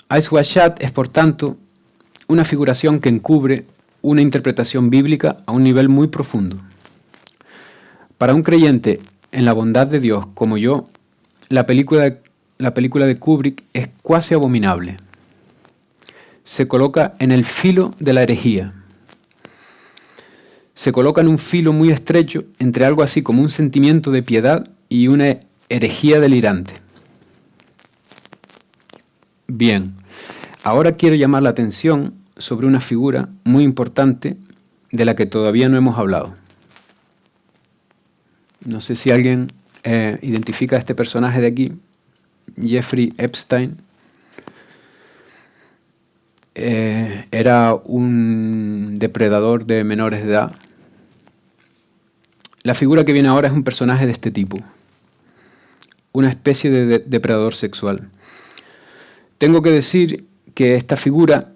Eyes Wide Shut es, por tanto, una figuración que encubre una interpretación bíblica a un nivel muy profundo. Para un creyente en la bondad de Dios como yo, la película de Kubrick es cuasi abominable. Se coloca en el filo de la herejía. Se coloca en un filo muy estrecho entre algo así como un sentimiento de piedad y una herejía delirante. Bien, ahora quiero llamar la atención sobre una figura muy importante de la que todavía no hemos hablado. No sé si alguien identifica a este personaje de aquí, Jeffrey Epstein. Era un depredador de menores de edad. La figura que viene ahora es un personaje de este tipo, una especie de depredador sexual. Tengo que decir que esta figura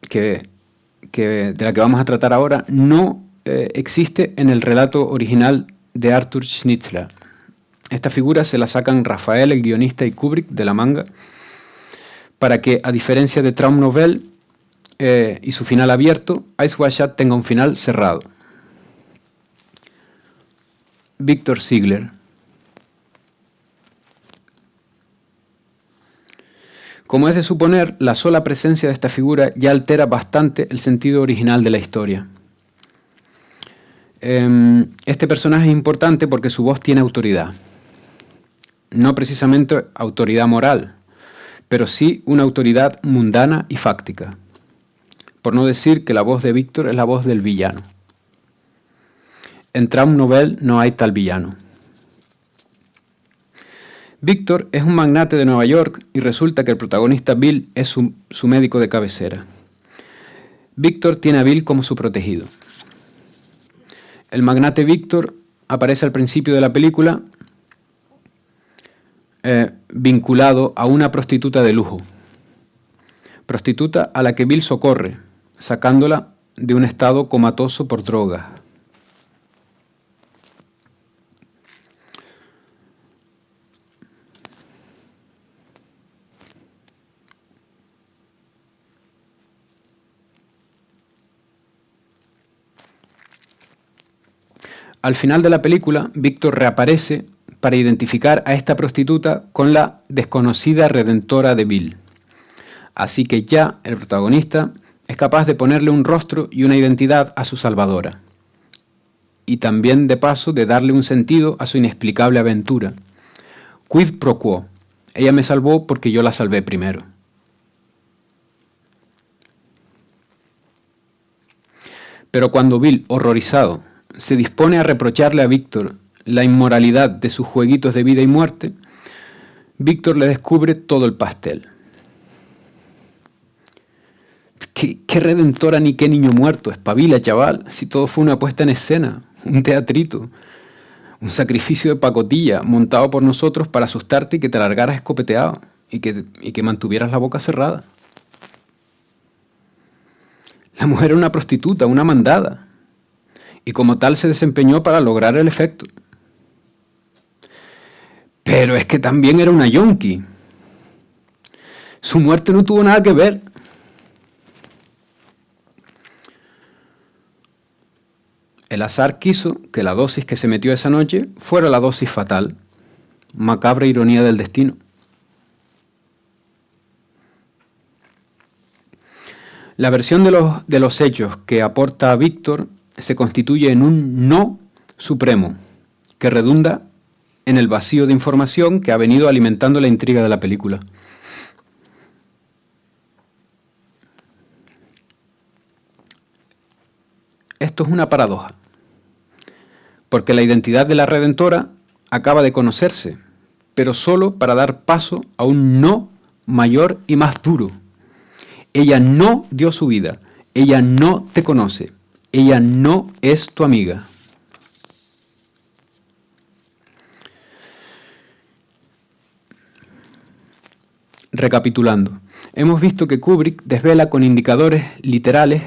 de la que vamos a tratar ahora no existe en el relato original de Arthur Schnitzler. Esta figura se la sacan Rafael, el guionista, y Kubrick de la manga para que, a diferencia de Traum Novel y su final abierto, Eyes Wide Shut tenga un final cerrado. Victor Ziegler. Como es de suponer, la sola presencia de esta figura ya altera bastante el sentido original de la historia. Este personaje es importante porque su voz tiene autoridad. No precisamente autoridad moral, pero sí una autoridad mundana y fáctica. Por no decir que la voz de Víctor es la voz del villano. En Traum Novel no hay tal villano. Víctor es un magnate de Nueva York y resulta que el protagonista Bill es su médico de cabecera. Víctor tiene a Bill como su protegido. El magnate Víctor aparece al principio de la película vinculado a una prostituta de lujo. Prostituta a la que Bill socorre, sacándola de un estado comatoso por drogas. Al final de la película, Víctor reaparece para identificar a esta prostituta con la desconocida redentora de Bill. Así que ya el protagonista es capaz de ponerle un rostro y una identidad a su salvadora. Y también, de paso, de darle un sentido a su inexplicable aventura. Quid pro quo. Ella me salvó porque yo la salvé primero. Pero cuando Bill, horrorizado, se dispone a reprocharle a Víctor la inmoralidad de sus jueguitos de vida y muerte, Víctor le descubre todo el pastel. ¿Qué redentora ni qué niño muerto? Espabila, chaval, si todo fue una puesta en escena, un teatrito, un sacrificio de pacotilla montado por nosotros para asustarte y que te largaras escopeteado y que mantuvieras la boca cerrada. La mujer era una prostituta, una mandada, y como tal se desempeñó para lograr el efecto. Pero es que también era una yonki. Su muerte no tuvo nada que ver. El azar quiso que la dosis que se metió esa noche fuera la dosis fatal. Macabra ironía del destino. La versión de los hechos que aporta Víctor se constituye en un no supremo, que redunda en el vacío de información que ha venido alimentando la intriga de la película. Esto es una paradoja, porque la identidad de la redentora acaba de conocerse, pero solo para dar paso a un no mayor y más duro. Ella no dio su vida, ella no te conoce, ella no es tu amiga. Recapitulando, hemos visto que Kubrick desvela con indicadores literales,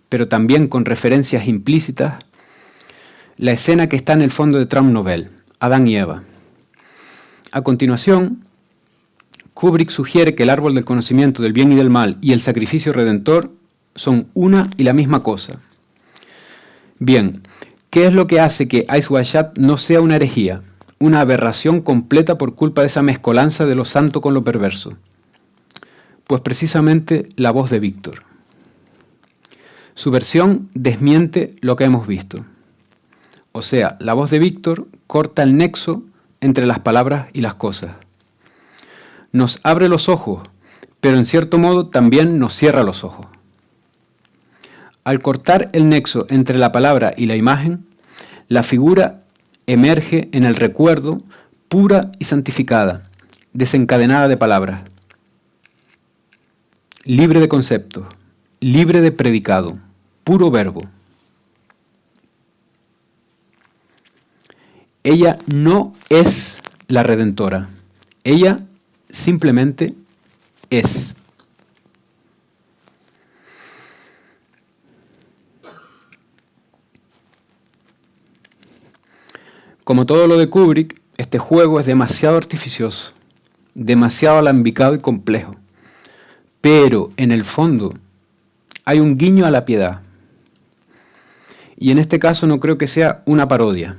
pero también con referencias implícitas, la escena que está en el fondo de Trump Novel, Adán y Eva. A continuación, Kubrick sugiere que el árbol del conocimiento del bien y del mal y el sacrificio redentor son una y la misma cosa. Bien, ¿qué es lo que hace que Eyes Wide Shut no sea una herejía, una aberración completa por culpa de esa mezcolanza de lo santo con lo perverso? Pues precisamente la voz de Víctor. Su versión desmiente lo que hemos visto. O sea, la voz de Víctor corta el nexo entre las palabras y las cosas. Nos abre los ojos, pero en cierto modo también nos cierra los ojos. Al cortar el nexo entre la palabra y la imagen, la figura emerge en el recuerdo pura y santificada, desencadenada de palabras, libre de conceptos, libre de predicado, puro verbo. Ella no es la redentora, ella simplemente es. Como todo lo de Kubrick, este juego es demasiado artificioso, demasiado alambicado y complejo. Pero en el fondo hay un guiño a la piedad. Y en este caso no creo que sea una parodia.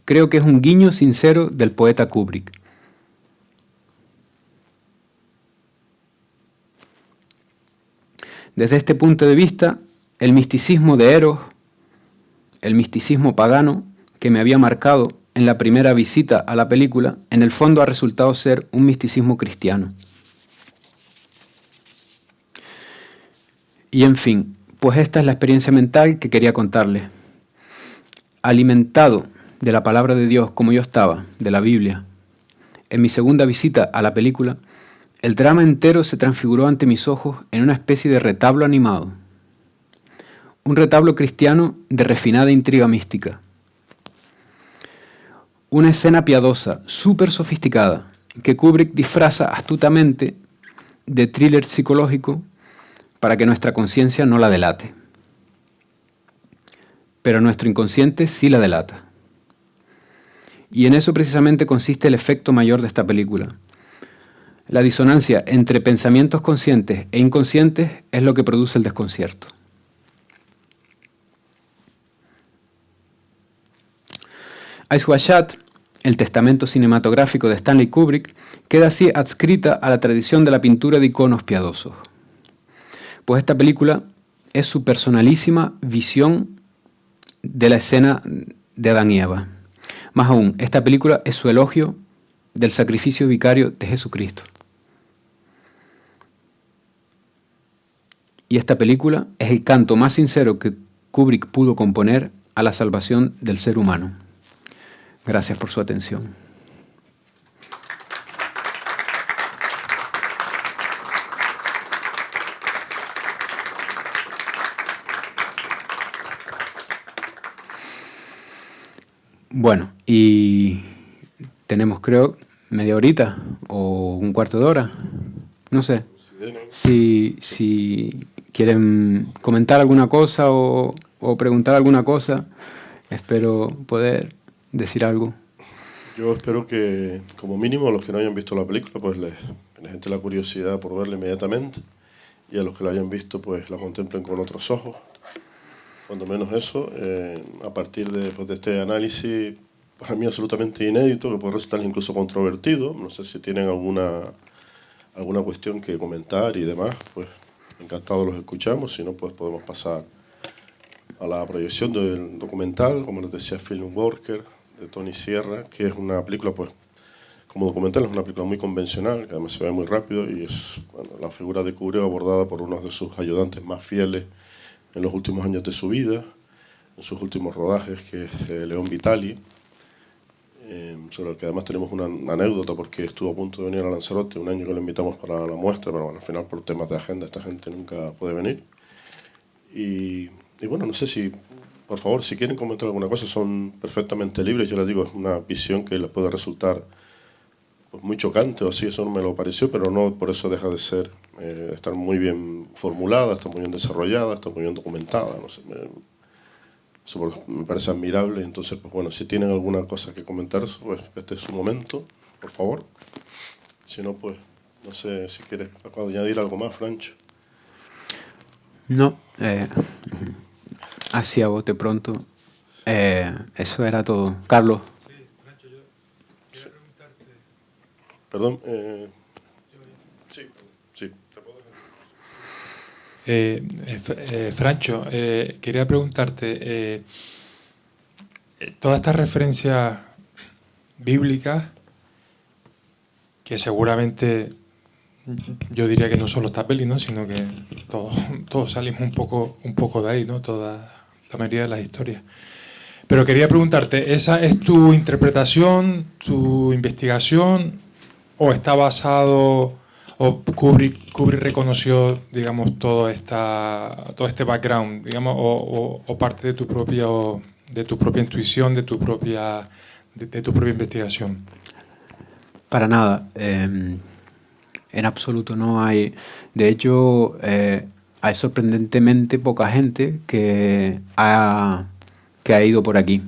Creo que es un guiño sincero del poeta Kubrick. Desde este punto de vista, el misticismo de Eros, el misticismo pagano que me había marcado en la primera visita a la película, en el fondo ha resultado ser un misticismo cristiano. Y en fin, pues esta es la experiencia mental que quería contarles. Alimentado de la palabra de Dios como yo estaba, de la Biblia, en mi segunda visita a la película, el drama entero se transfiguró ante mis ojos en una especie de retablo animado. Un retablo cristiano de refinada intriga mística. Una escena piadosa, súper sofisticada, que Kubrick disfraza astutamente de thriller psicológico para que nuestra conciencia no la delate. Pero nuestro inconsciente sí la delata. Y en eso precisamente consiste el efecto mayor de esta película. La disonancia entre pensamientos conscientes e inconscientes es lo que produce el desconcierto. Eyes Wide Shut, el testamento cinematográfico de Stanley Kubrick, queda así adscrita a la tradición de la pintura de iconos piadosos. Pues esta película es su personalísima visión de la escena de Adán y Eva. Más aún, esta película es su elogio del sacrificio vicario de Jesucristo. Y esta película es el canto más sincero que Kubrick pudo componer a la salvación del ser humano. Gracias por su atención. Bueno, y tenemos creo media horita o un cuarto de hora, no sé. Si quieren comentar alguna cosa o preguntar alguna cosa, espero poder decir algo. Yo espero que, como mínimo, a los que no hayan visto la película, pues les entre la curiosidad por verla inmediatamente, y a los que la hayan visto, pues la contemplen con otros ojos. Cuando menos eso, a partir de este análisis, para mí absolutamente inédito, que puede resultar incluso controvertido, no sé si tienen alguna cuestión que comentar y demás, pues encantados los escuchamos, si no, pues podemos pasar a la proyección del documental, como les decía, Film Worker, de Tony Sierra, que es una película, pues, como documental, es una película muy convencional, que además se ve muy rápido, y es la figura de Kubrick abordada por uno de sus ayudantes más fieles en los últimos años de su vida, en sus últimos rodajes, que es León Vitali, sobre el que además tenemos una anécdota, porque estuvo a punto de venir a Lanzarote un año que lo invitamos para la muestra, pero bueno, al final por temas de agenda esta gente nunca puede venir. Y bueno, no sé si, por favor, si quieren comentar alguna cosa, son perfectamente libres. Yo les digo, es una visión que les puede resultar pues, muy chocante o así, eso no me lo pareció, pero no por eso deja de ser, estar muy bien formulada, está muy bien desarrollada, está muy bien documentada, no sé. me parece admirable. Entonces, pues bueno, si tienen alguna cosa que comentar, pues este es su momento, por favor. Si no, pues no sé si quieres añadir algo más, Francho. No, así a bote pronto. Eso era todo. Carlos. Sí, Francho, yo quería preguntarte. Perdón. Sí, te puedo dejar. Francho, quería preguntarte, todas estas referencias bíblicas, que seguramente yo diría que no solo esta peli, ¿no? Sino que todos salimos un poco de ahí, ¿no? Toda la mayoría de las historias. Pero quería preguntarte, ¿esa es tu interpretación, tu investigación, o está basado, o Kubrick reconoció, digamos, todo este background, digamos, o parte de tu propia intuición, de tu propia investigación? Para nada. En absoluto no hay. De hecho, hay sorprendentemente poca gente que ha ido por aquí.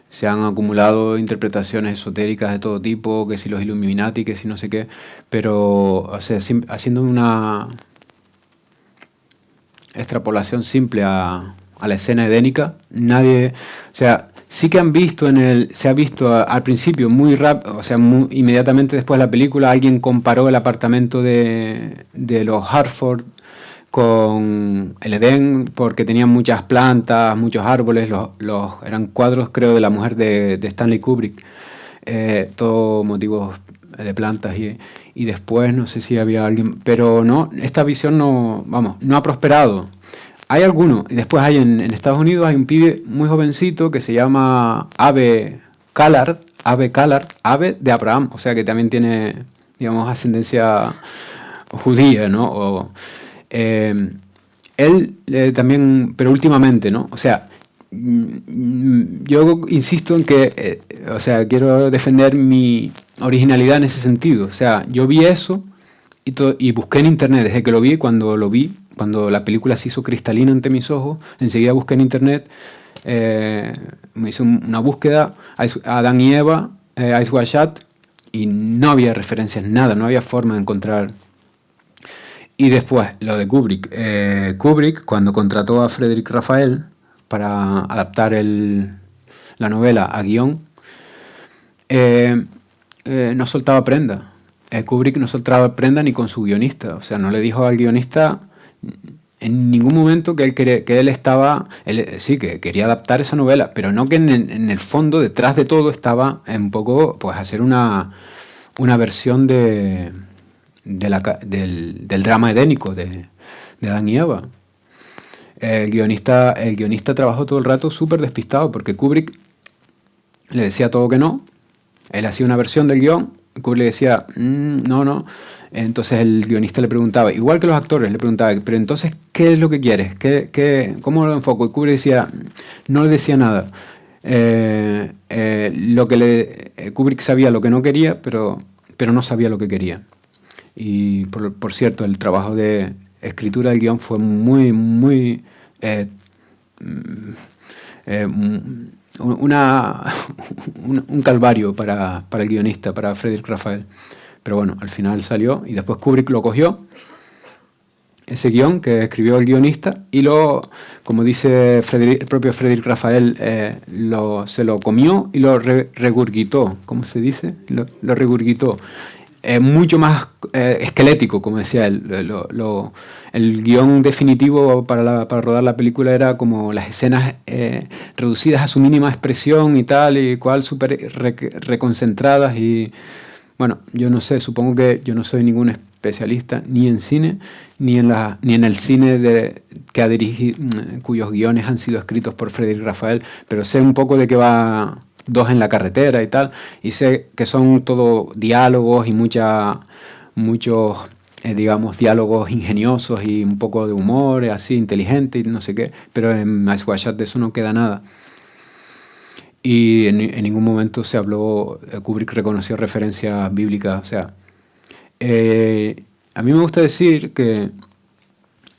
Se han acumulado interpretaciones esotéricas de todo tipo, que si los Illuminati, que si no sé qué, pero o sea, haciendo una extrapolación simple a la escena edénica, nadie, o sea, sí que han visto se ha visto al principio muy rápido, o sea, inmediatamente después de la película alguien comparó el apartamento de los Hartford con el Edén porque tenían muchas plantas, muchos árboles, eran cuadros creo de la mujer de Stanley Kubrick, todo motivos de plantas y después no sé si había alguien, pero no, esta visión no ha prosperado. Hay algunos, y después hay en Estados Unidos hay un pibe muy jovencito que se llama Ave Callard, Ave de Abraham, o sea que también tiene, digamos, ascendencia judía, ¿no? Él también, pero últimamente, ¿no? O sea, yo insisto en que, o sea, quiero defender mi originalidad en ese sentido. O sea, yo vi eso y busqué en internet, desde que lo vi, cuando la película se hizo cristalina ante mis ojos, enseguida busqué en internet, me hice una búsqueda, Adán y Eva, Ice White Shot, y no había referencias, nada, no había forma de encontrar. Y después, lo de Kubrick. Kubrick, cuando contrató a Frédéric Raphael para adaptar la novela a guión, no soltaba prenda. Kubrick no soltaba prenda ni con su guionista. O sea, no le dijo al guionista en ningún momento que sí, que quería adaptar esa novela, pero no que en el fondo, detrás de todo, estaba un poco, pues, hacer una versión del drama edénico de Adán y Eva. El guionista trabajó todo el rato súper despistado porque Kubrick le decía todo que no. Él hacía una versión del guión, Kubrick le decía no. Entonces el guionista le preguntaba, igual que los actores, le preguntaba, pero entonces, ¿qué es lo que quieres? ¿Cómo lo enfoco? Y Kubrick decía, no le decía nada. Kubrick sabía lo que no quería, pero no sabía lo que quería. Y por cierto, el trabajo de escritura del guión fue muy, muy un calvario para el guionista, para Frédéric Raphael. Pero bueno, al final salió y después Kubrick lo cogió, ese guión que escribió el guionista, y como dice el propio Frédéric Raphael, se lo comió y lo regurgitó. ¿Cómo se dice? Lo regurgitó. Mucho más esquelético, como decía él. El guión definitivo para rodar la película era como las escenas reducidas a su mínima expresión y tal, y cual súper reconcentradas. Y bueno, yo no sé, supongo que yo no soy ningún especialista ni en cine, ni en el cine que ha dirigido, cuyos guiones han sido escritos por Frédéric Raphael, pero sé un poco de qué va Dos en la carretera y tal, y sé que son todo diálogos y muchos, digamos, diálogos ingeniosos y un poco de humor, así, inteligente y no sé qué, pero en Ice White Shot de eso no queda nada. Y en ningún momento se habló, Kubrick reconoció referencias bíblicas, o sea, a mí me gusta decir que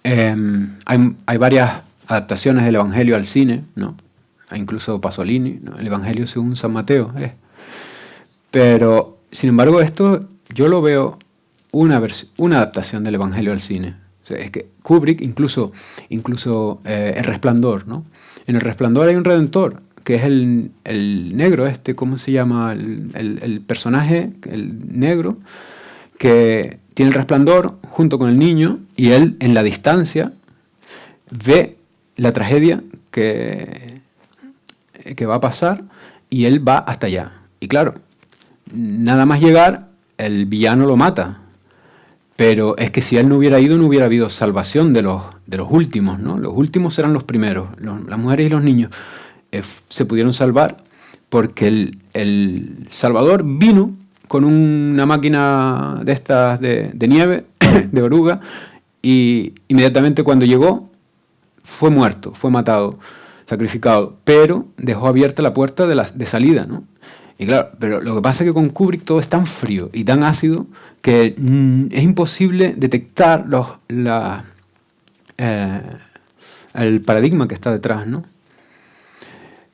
hay varias adaptaciones del Evangelio al cine, ¿no? incluso Pasolini, ¿no? El Evangelio según San Mateo. Pero, sin embargo, esto yo lo veo una adaptación del Evangelio al cine. O sea, es que Kubrick, incluso El Resplandor, ¿no? En El Resplandor hay un redentor, que es el negro ¿cómo se llama? El personaje, el negro, que tiene el resplandor junto con el niño, y él en la distancia ve la tragedia que va a pasar, y él va hasta allá. Y claro, nada más llegar, el villano lo mata. Pero es que si él no hubiera ido, no hubiera habido salvación de los últimos, ¿no? Los últimos serán los primeros, las mujeres y los niños. Se pudieron salvar porque el Salvador vino con una máquina de estas de nieve, de oruga, y inmediatamente cuando llegó fue muerto, fue matado, sacrificado, pero dejó abierta la puerta de salida, ¿no? Y claro, pero lo que pasa es que con Kubrick todo es tan frío y tan ácido que es imposible detectar el paradigma que está detrás, ¿no?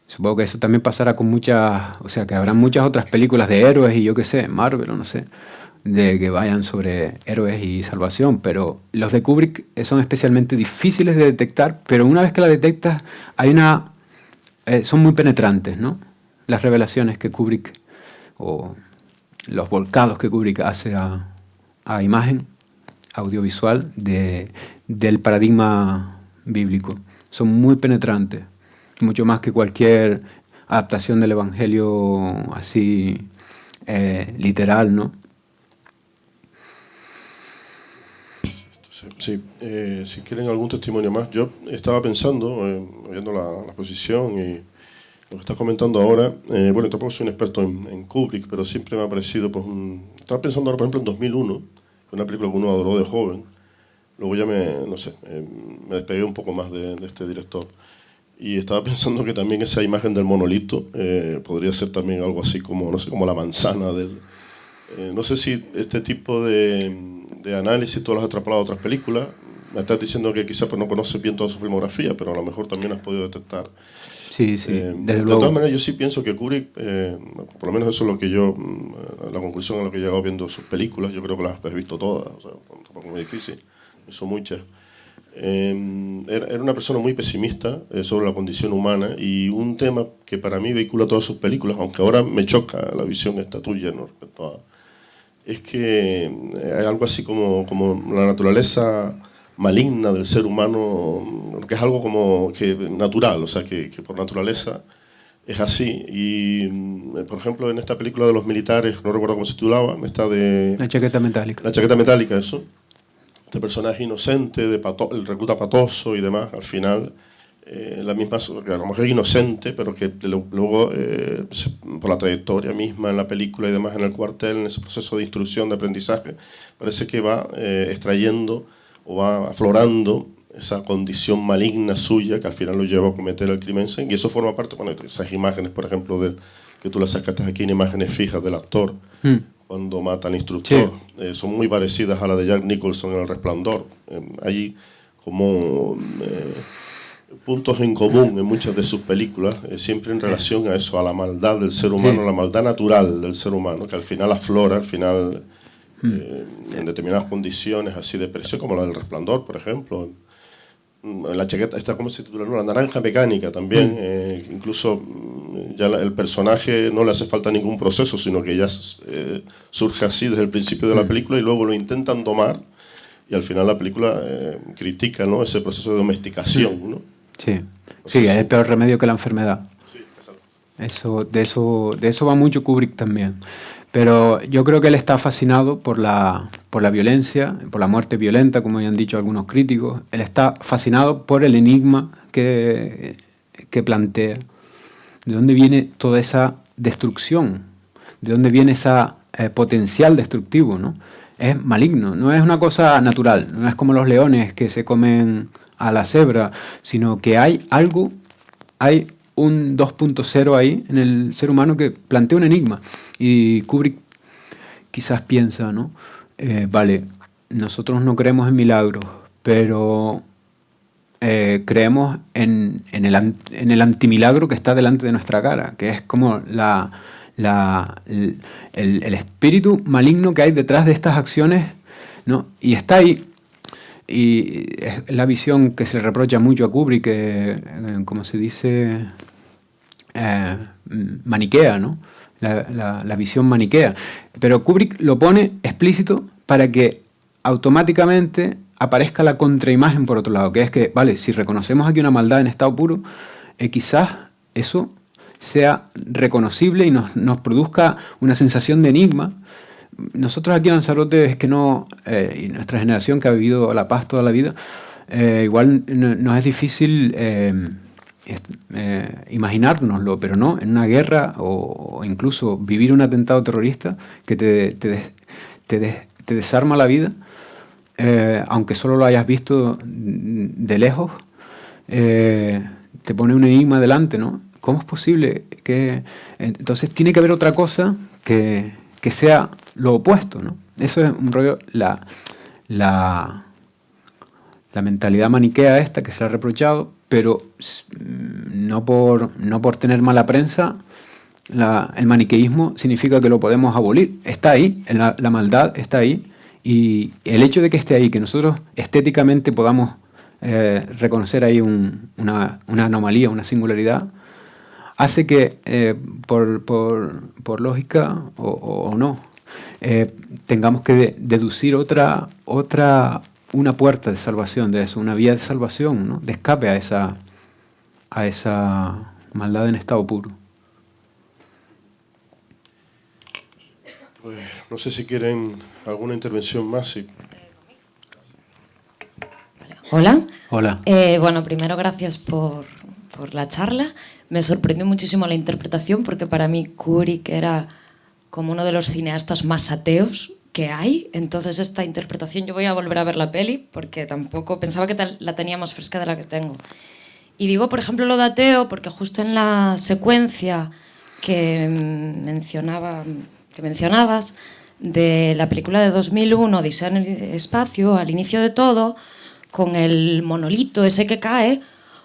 Supongo que eso también pasará con muchas, o sea, que habrá muchas otras películas de héroes y yo qué sé, Marvel o no sé, de que vayan sobre héroes y salvación, pero los de Kubrick son especialmente difíciles de detectar, pero una vez que la detectas, son muy penetrantes, ¿no? Las revelaciones que Kubrick, o los volcados que Kubrick hace a imagen audiovisual del paradigma bíblico, son muy penetrantes, mucho más que cualquier adaptación del Evangelio así literal, ¿no? Sí, si quieren algún testimonio más. Yo estaba pensando, viendo la exposición y lo que estás comentando ahora, bueno, tampoco soy un experto en Kubrick, pero siempre me ha parecido, pues, estaba pensando ahora, por ejemplo, en 2001, una película que uno adoró de joven. Luego ya me despegué un poco más de este director. Y estaba pensando que también esa imagen del monolito podría ser también algo así como, no sé, como la manzana del... no sé si este tipo de análisis tú lo has atrapado a otras películas. Me estás diciendo que quizás pues, no conoces bien toda su filmografía, pero a lo mejor también has podido detectar. Sí, desde de luego. todas maneras, yo sí pienso que Kubrick, por lo menos eso es lo que yo, la conclusión a lo que he llegado viendo sus películas, yo creo que las has visto todas, o sea, tampoco es muy difícil, hizo muchas. Era una persona muy pesimista sobre la condición humana, y un tema que para mí vehicula todas sus películas, aunque ahora me choca la visión esta tuya, ¿no? Respecto a, es que hay algo así como la naturaleza maligna del ser humano, que es algo como que natural, o sea, que por naturaleza es así. Y, por ejemplo, en esta película de los militares, no recuerdo cómo se titulaba, esta de... La chaqueta metálica. La chaqueta metálica, eso. Este personaje inocente, el recluta patoso y demás, al final, la misma, que a lo mejor es inocente, pero que luego, por la trayectoria misma en la película y demás, en el cuartel, en ese proceso de instrucción, de aprendizaje, parece que va extrayendo o va aflorando esa condición maligna suya que al final lo lleva a cometer el crimen. Y eso forma parte, bueno, de esas imágenes, por ejemplo, que tú las sacaste aquí en imágenes fijas del actor, cuando mata al instructor. Sí. Son muy parecidas a la de Jack Nicholson en El Resplandor. Hay como puntos en común en muchas de sus películas, siempre en relación a eso, a la maldad del ser humano, a la maldad natural del ser humano, que al final aflora, al final... en determinadas condiciones así de presión, como la del Resplandor, por ejemplo. En la chaqueta, esta, ¿cómo se titula? No, la naranja mecánica también. Incluso ya el personaje no le hace falta ningún proceso, sino que ya surge así desde el principio de la película, y luego lo intentan domar, y al final la película critica, ¿no?, ese proceso de domesticación, ¿no? Sí, sí, es el peor remedio que la enfermedad. Sí, exacto. De eso va mucho Kubrick también. Pero yo creo que él está fascinado por la violencia, por la muerte violenta, como ya han dicho algunos críticos. Él está fascinado por el enigma que plantea. ¿De dónde viene toda esa destrucción? ¿De dónde viene ese potencial destructivo, ¿no? Es maligno, no es una cosa natural, no es como los leones que se comen a la cebra, sino que hay algo, hay un 2.0 ahí en el ser humano que plantea un enigma. Y Kubrick quizás piensa, ¿no? Vale, nosotros no creemos en milagros, pero creemos en el antimilagro que está delante de nuestra cara, que es como el espíritu maligno que hay detrás de estas acciones, ¿no? Y está ahí. Y es la visión que se le reprocha mucho a Kubrick, que, como se dice, maniquea, ¿no? La visión maniquea. Pero Kubrick lo pone explícito para que automáticamente aparezca la contraimagen por otro lado, que es que, vale, si reconocemos aquí una maldad en estado puro, quizás eso sea reconocible y nos produzca una sensación de enigma. Nosotros aquí en Lanzarote es que no, y nuestra generación que ha vivido la paz toda la vida, igual nos es difícil imaginárnoslo, pero no, en una guerra o incluso vivir un atentado terrorista que te desarma la vida, aunque solo lo hayas visto de lejos, te pone un enigma delante, ¿no? ¿Cómo es posible que...? Entonces tiene que haber otra cosa que sea lo opuesto, ¿no? Eso es un rollo, la mentalidad maniquea esta que se le ha reprochado, pero no por tener mala prensa, el maniqueísmo significa que lo podemos abolir. Está ahí, la maldad está ahí, y el hecho de que esté ahí, que nosotros estéticamente podamos reconocer ahí una anomalía, una singularidad, hace que, por lógica o no, tengamos que deducir una puerta de salvación de eso, una vía de salvación, ¿no? De escape a esa maldad en estado puro. Pues no sé si quieren alguna intervención más. Sí. Hola. Hola. Bueno, primero gracias por la charla. Me sorprendió muchísimo la interpretación porque para mí Kubrick era como uno de los cineastas más ateos que hay. Entonces esta interpretación, yo voy a volver a ver la peli porque tampoco pensaba que la tenía más fresca de la que tengo. Y digo, por ejemplo, lo de ateo porque justo en la secuencia que mencionabas de la película de 2001, Odisea en el espacio, al inicio de todo, con el monolito ese que cae,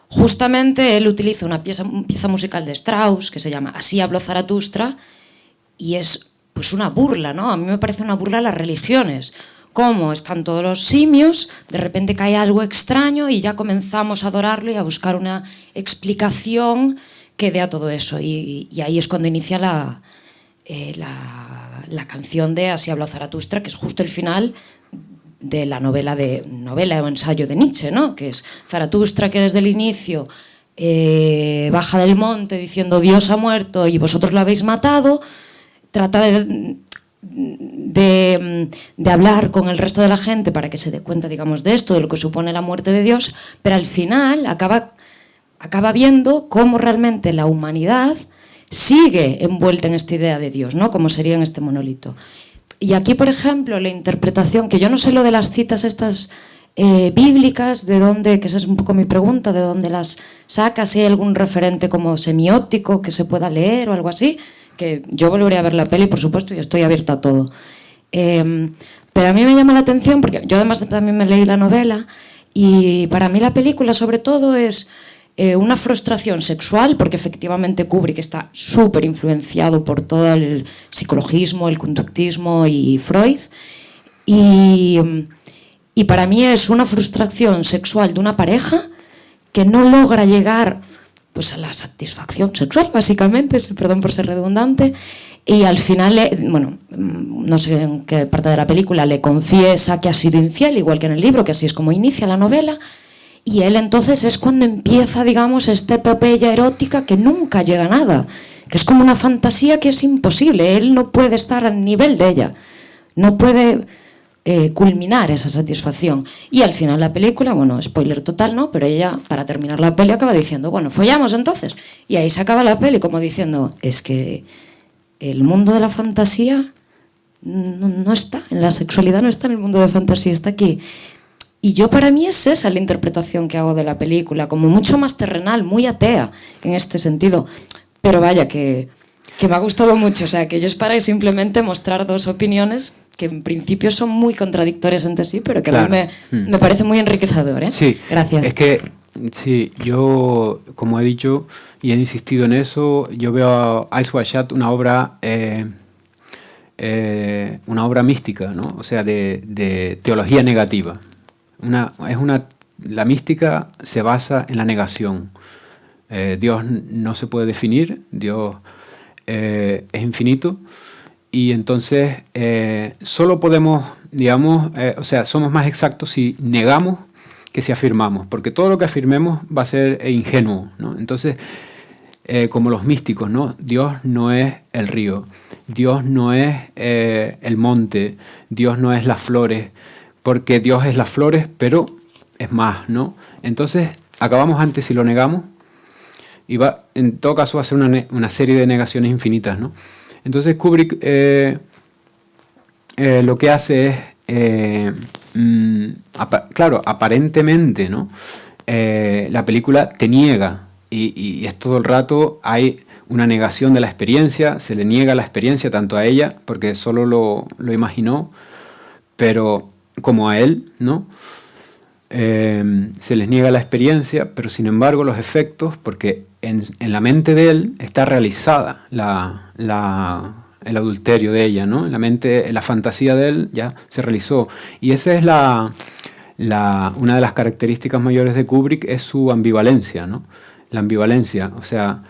justamente él utiliza una pieza musical de Strauss que se llama Así habló Zaratustra y es pues una burla, ¿no? A mí me parece una burla a las religiones. Cómo están todos los simios, de repente cae algo extraño y ya comenzamos a adorarlo y a buscar una explicación que dé a todo eso. Y ahí es cuando inicia la canción de Así habló Zaratustra, que es justo el final de la novela o ensayo de Nietzsche, ¿no? Que es Zaratustra, que desde el inicio baja del monte diciendo Dios ha muerto y vosotros lo habéis matado, trata de hablar con el resto de la gente para que se dé cuenta, digamos, de esto, de lo que supone la muerte de Dios, pero al final acaba viendo cómo realmente la humanidad sigue envuelta en esta idea de Dios, ¿no? Como sería en este monolito. Y aquí, por ejemplo, la interpretación, que yo no sé lo de las citas estas bíblicas, de dónde, que esa es un poco mi pregunta, de dónde las sacas, si hay algún referente como semiótico que se pueda leer o algo así, que yo volveré a ver la peli, por supuesto, y estoy abierta a todo. Pero a mí me llama la atención, porque yo además también me leí la novela, y para mí la película sobre todo es una frustración sexual, porque efectivamente Kubrick está súper influenciado por todo el psicologismo, el conductismo y Freud, y para mí es una frustración sexual de una pareja que no logra llegar pues a la satisfacción sexual, básicamente, perdón por ser redundante, y al final, bueno, no sé en qué parte de la película, le confiesa que ha sido infiel, igual que en el libro, que así es como inicia la novela, y él entonces es cuando empieza, digamos, esta epopeya erótica que nunca llega a nada, que es como una fantasía que es imposible, él no puede estar al nivel de ella, no puede culminar esa satisfacción. Y al final la película, bueno, spoiler total, ¿no? Pero ella, para terminar la peli, acaba diciendo, bueno, follamos entonces. Y ahí se acaba la peli como diciendo, es que el mundo de la fantasía no está, en la sexualidad no está en el mundo de fantasía, está aquí. Y yo, para mí, es esa la interpretación que hago de la película, como mucho más terrenal, muy atea en este sentido. Pero vaya, que me ha gustado mucho. O sea, que yo es para simplemente mostrar dos opiniones que en principio son muy contradictorias entre sí, pero que claro. a mí me parece muy enriquecedor, ¿eh? Sí. Gracias. Es que Sí, yo, como he dicho y he insistido en eso, yo veo a Eyes Wide Shut una obra mística, ¿no? O sea, de teología negativa. La mística se basa en la negación. Dios no se puede definir, Dios es infinito, y entonces solo podemos, digamos, o sea, somos más exactos si negamos que si afirmamos, porque todo lo que afirmemos va a ser ingenuo, ¿no? Entonces, como los místicos, ¿no? Dios no es el río, Dios no es el monte, Dios no es las flores, porque Dios es las flores, pero es más, ¿no? Entonces, acabamos antes si lo negamos, y en todo caso va a ser una serie de negaciones infinitas, ¿no? Entonces Kubrick lo que hace es, claro, aparentemente, ¿no? La película te niega, y es todo el rato, hay una negación de la experiencia, se le niega la experiencia tanto a ella, porque solo lo imaginó, pero como a él, ¿no? Se les niega la experiencia, pero sin embargo los efectos, porque en la mente de él está realizada el adulterio de ella, ¿no? En la fantasía de él ya se realizó. Y esa es una de las características mayores de Kubrick, es su ambivalencia, ¿no? La ambivalencia, o sea,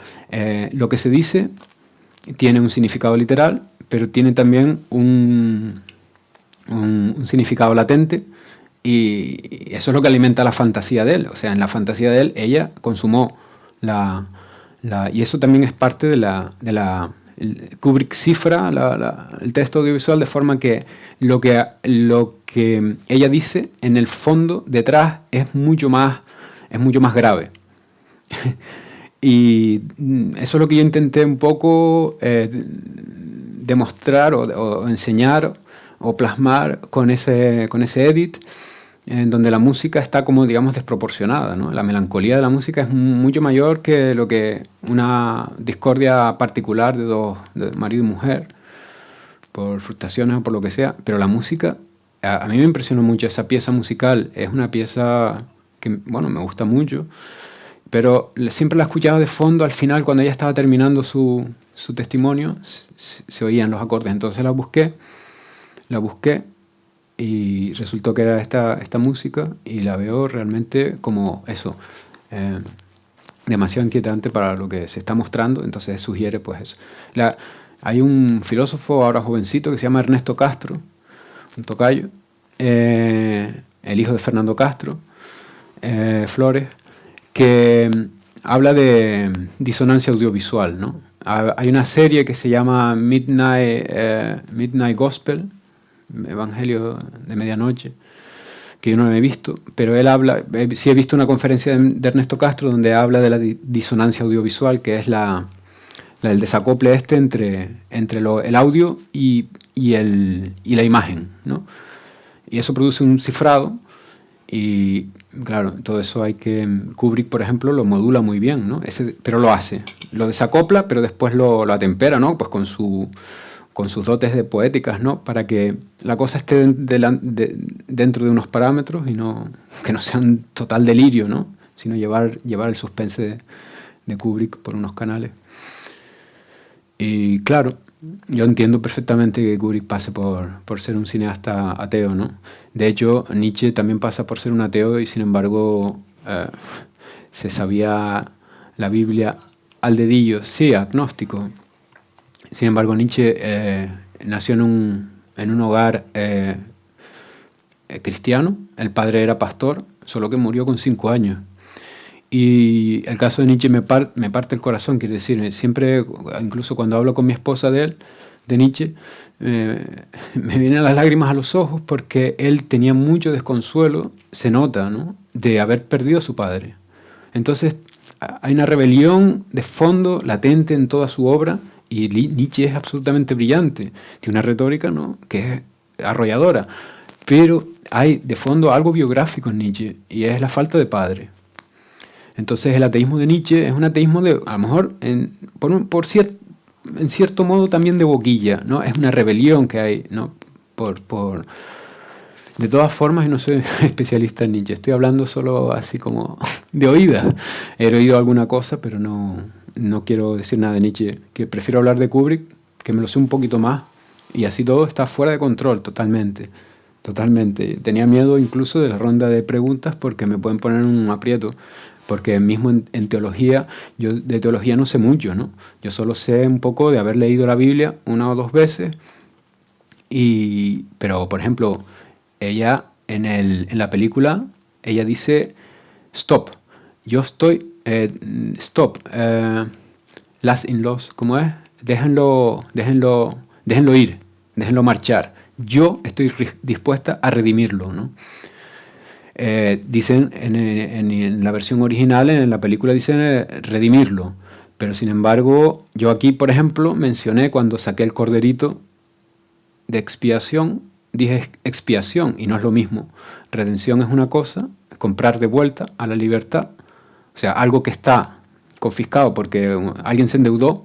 lo que se dice tiene un significado literal, pero tiene también un significado latente, y eso es lo que alimenta la fantasía de él. O sea, en la fantasía de él, ella consumó y eso también es parte de Kubrick cifra el texto audiovisual de forma que lo que ella dice, en el fondo, detrás, es mucho más grave. Y eso es lo que yo intenté un poco demostrar o enseñar o plasmar con ese edit, en donde la música está como, digamos, desproporcionada, ¿no? La melancolía de la música es mucho mayor que lo que una discordia particular de marido y mujer, por frustraciones o por lo que sea. Pero la música, a mí me impresionó mucho esa pieza musical. Es una pieza que, bueno, me gusta mucho, pero siempre la escuchaba de fondo. Al final, cuando ella estaba terminando su testimonio, se oían los acordes. Entonces la busqué y resultó que era esta música, y la veo realmente como eso, demasiado inquietante para lo que se está mostrando. Entonces sugiere pues eso. Hay un filósofo ahora jovencito que se llama Ernesto Castro, un tocayo, el hijo de Fernando Castro Flores, que habla de disonancia audiovisual, ¿no? Hay una serie que se llama Midnight Gospel, Evangelio de Medianoche, que yo no lo he visto, pero él habla, sí he visto una conferencia de Ernesto Castro donde habla de la disonancia audiovisual, que es el desacople entre el audio y la imagen, ¿no? Y eso produce un cifrado, y claro, todo eso Kubrick, por ejemplo, lo modula muy bien, ¿no? Pero lo desacopla, pero después lo atempera, ¿no? Pues con sus dotes de poéticas, ¿no? Para que la cosa esté dentro de unos parámetros y que no sea un total delirio, ¿no? Sino llevar el suspense de Kubrick por unos canales. Y claro, yo entiendo perfectamente que Kubrick pase por ser un cineasta ateo, ¿no? De hecho, Nietzsche también pasa por ser un ateo, y sin embargo se sabía la Biblia al dedillo. Sí, agnóstico. Sin embargo, Nietzsche nació en un hogar cristiano. El padre era pastor, solo que murió con 5 años. Y el caso de Nietzsche me parte el corazón, quiere decir, siempre, incluso cuando hablo con mi esposa de Nietzsche, me vienen las lágrimas a los ojos, porque él tenía mucho desconsuelo, se nota, ¿no?, de haber perdido a su padre. Entonces hay una rebelión de fondo latente en toda su obra, y Nietzsche es absolutamente brillante, tiene una retórica, ¿no?, que es arrolladora, pero hay de fondo algo biográfico en Nietzsche, y es la falta de padre. Entonces el ateísmo de Nietzsche es un ateísmo a lo mejor en cierto modo también de boquilla, ¿no? Es una rebelión que hay, ¿no?, De todas formas, yo no soy especialista en Nietzsche. Estoy hablando solo así como de oídas. He oído alguna cosa, pero no quiero decir nada de Nietzsche. Que prefiero hablar de Kubrick, que me lo sé un poquito más. Y así todo está fuera de control, totalmente. Totalmente. Tenía miedo incluso de la ronda de preguntas porque me pueden poner en un aprieto. Porque mismo en teología, yo de teología no sé mucho, ¿no? Yo solo sé un poco de haber leído la Biblia 1 o 2 veces. Pero, por ejemplo, ella en la película, ella dice, stop, yo estoy, stop, las in-laws, ¿cómo es? Déjenlo ir, déjenlo marchar. Yo estoy dispuesta a redimirlo, ¿no? Dicen en la versión original, en la película dicen redimirlo, pero sin embargo, yo aquí, por ejemplo, mencioné cuando saqué el corderito de expiación, dije expiación y no es lo mismo. Redención es una cosa, comprar de vuelta a la libertad, o sea, algo que está confiscado porque alguien se endeudó,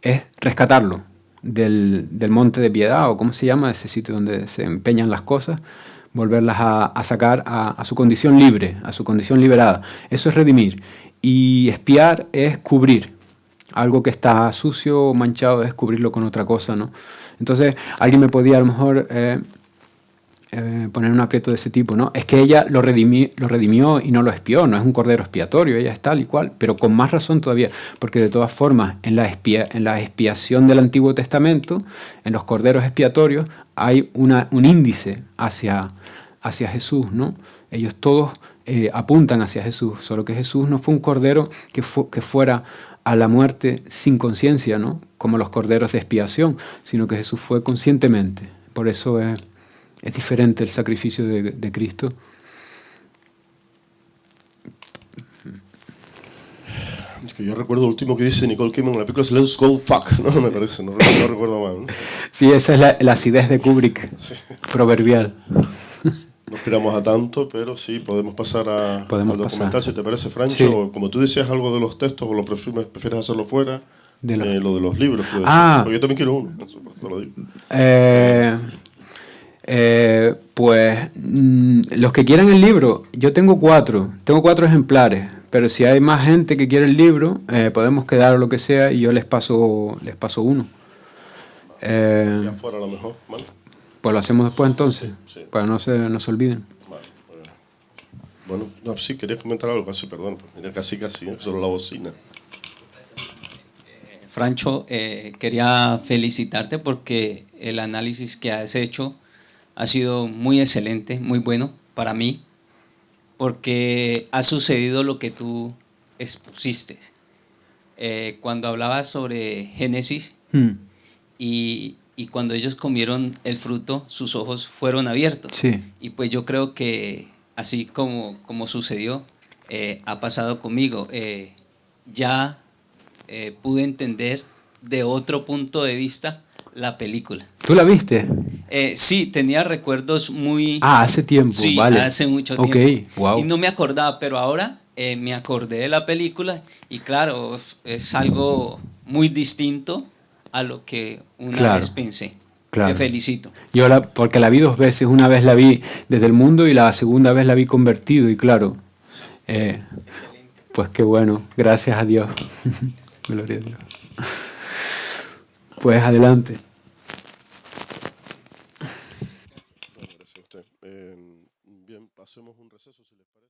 es rescatarlo del monte de piedad, o cómo se llama ese sitio donde se empeñan las cosas, volverlas a sacar a su condición libre, a su condición liberada. Eso es redimir. Y expiar es cubrir. Algo que está sucio o manchado es cubrirlo con otra cosa, ¿no? Entonces, alguien me podía a lo mejor poner un aprieto de ese tipo, ¿no? Es que ella lo redimió y no lo expió, no es un cordero expiatorio, ella es tal y cual, pero con más razón todavía, porque de todas formas, en la expiación del Antiguo Testamento, en los corderos expiatorios, hay un índice hacia Jesús, ¿no? Ellos todos apuntan hacia Jesús, solo que Jesús no fue un cordero que fuera a la muerte sin conciencia, ¿no? Como los corderos de expiación, sino que Jesús fue conscientemente. Por eso es diferente el sacrificio de Cristo. Es que yo recuerdo lo último que dice Nicole Kidman en la película es Let's Go Fuck, ¿no? Me parece, no recuerdo mal, ¿no? Sí, esa es la acidez de Kubrick, sí. Proverbial. No esperamos a tanto, pero sí, podemos pasar al documental, si te parece, Francho. Sí. O, como tú decías, algo de los textos, o lo prefieres hacerlo fuera, lo de los libros. Porque yo también quiero uno, eso te lo digo. Pues los que quieran el libro, yo tengo 4 ejemplares, pero si hay más gente que quiere el libro, podemos quedar o lo que sea y yo les paso uno. Ya fuera a lo mejor, ¿vale? Pues lo hacemos después entonces, sí. Para no se olviden. Vale, bueno, no, sí, quería comentar algo, casi, perdón, mira, casi, solo la bocina. Francho, quería felicitarte porque el análisis que has hecho ha sido muy excelente, muy bueno para mí, porque ha sucedido lo que tú expusiste. Cuando hablabas sobre Génesis y cuando ellos comieron el fruto, sus ojos fueron abiertos. Sí. Y pues yo creo que así como sucedió, ha pasado conmigo. Ya pude entender de otro punto de vista la película. ¿Tú la viste? Sí, tenía recuerdos muy... hace tiempo, sí, vale. Hace mucho tiempo. Okay, wow. Y no me acordaba, pero ahora me acordé de la película y claro, es algo muy distinto a lo que una vez pensé. Claro. Te felicito. Porque la vi 2 veces, una vez la vi desde el mundo y la segunda vez la vi convertido y claro, pues qué bueno, gracias a Dios. Gloria a Dios. Pues adelante. Bueno, gracias a usted. Bien, pasemos un receso si les parece.